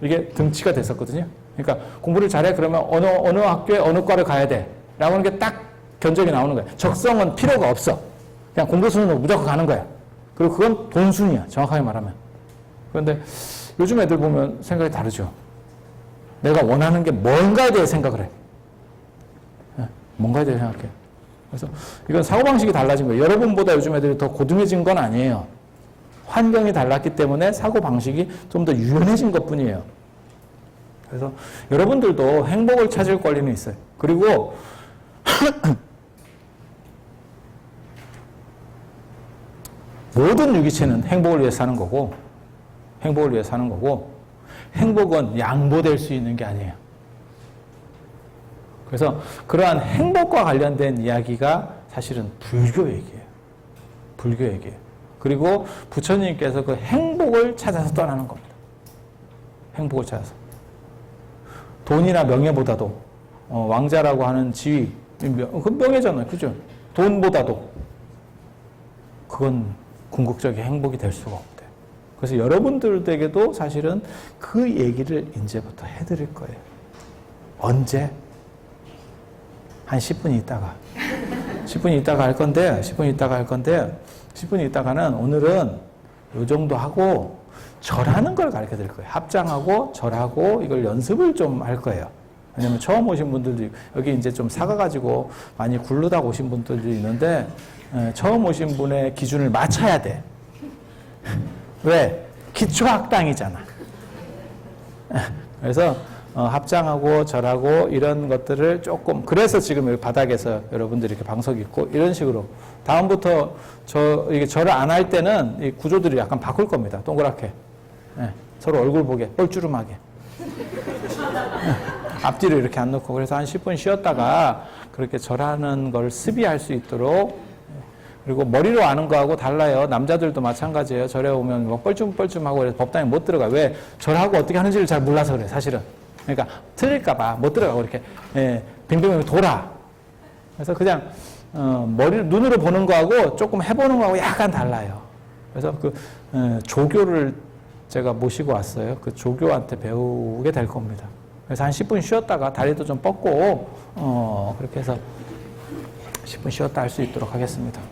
이게 등치가 됐었거든요. 그러니까 공부를 잘해 그러면 어느 학교에 어느 과를 가야 돼. 라고 하는 게 딱 견적이 나오는 거예요. 적성은 필요가 없어. 그냥 공부 순으로 무조건 가는 거야. 그리고 그건 돈 순이야. 정확하게 말하면. 그런데 요즘 애들 보면 생각이 다르죠. 내가 원하는 게 뭔가에 대해 생각을 해. 뭔가에 대해 생각해. 그래서 이건 사고방식이 달라진 거예요. 여러분보다 요즘 애들이 더 고등해진 건 아니에요. 환경이 달랐기 때문에 사고방식이 좀 더 유연해진 것 뿐이에요. 그래서 여러분들도 행복을 찾을 권리는 있어요. 그리고 모든 유기체는 행복을 위해 사는 거고 행복은 양보될 수 있는 게 아니에요. 그래서 그러한 행복과 관련된 이야기가 사실은 불교 얘기예요. 불교 얘기예요. 그리고 부처님께서 그 행복을 찾아서 떠나는 겁니다. 행복을 찾아서. 돈이나 명예보다도 왕자라고 하는 지위, 그 명예잖아요. 그죠? 돈보다도 그건 궁극적인 행복이 될 수가 없대요. 그래서 여러분들에게도 사실은 그 얘기를 이제부터 해드릴 거예요. 언제? 한 10분 있다가. 10분 있다가 할 건데, 10분 있다가는 오늘은 요 정도 하고 절하는 걸 가르쳐 드릴 거예요. 합장하고 절하고 이걸 연습을 좀 할 거예요. 왜냐면 처음 오신 분들도 여기 이제 좀 사가가지고 많이 굴르다 오신 분들도 있는데 처음 오신 분의 기준을 맞춰야 돼. 왜? 기초학당이잖아. 그래서 합장하고 절하고 이런 것들을 조금, 그래서 지금 여기 바닥에서 여러분들이 이렇게 방석 있고 이런 식으로 다음부터 이게 절을 안 할 때는 이 구조들이 약간 바꿀 겁니다. 동그랗게. 서로 얼굴 보게, 뻘주름하게. 앞뒤로 이렇게 안 놓고, 그래서 한 10분 쉬었다가 그렇게 절하는 걸 습의할 수 있도록. 그리고 머리로 아는 거하고 달라요. 남자들도 마찬가지예요. 절에 오면 뭐 뻘쭘뻘쭘하고 그래서 법당에 못 들어가. 왜? 절하고 어떻게 하는지를 잘 몰라서 그래, 사실은. 그러니까 틀릴까봐 못 들어가고 이렇게 빙빙 돌아. 그래서 그냥 눈으로 보는 거하고 조금 해보는 거하고 약간 달라요. 그래서 그 조교를 제가 모시고 왔어요. 그 조교한테 배우게 될 겁니다. 그래서 한 10분 쉬었다가 다리도 좀 뻗고 그렇게 해서 10분 쉬었다 할 수 있도록 하겠습니다.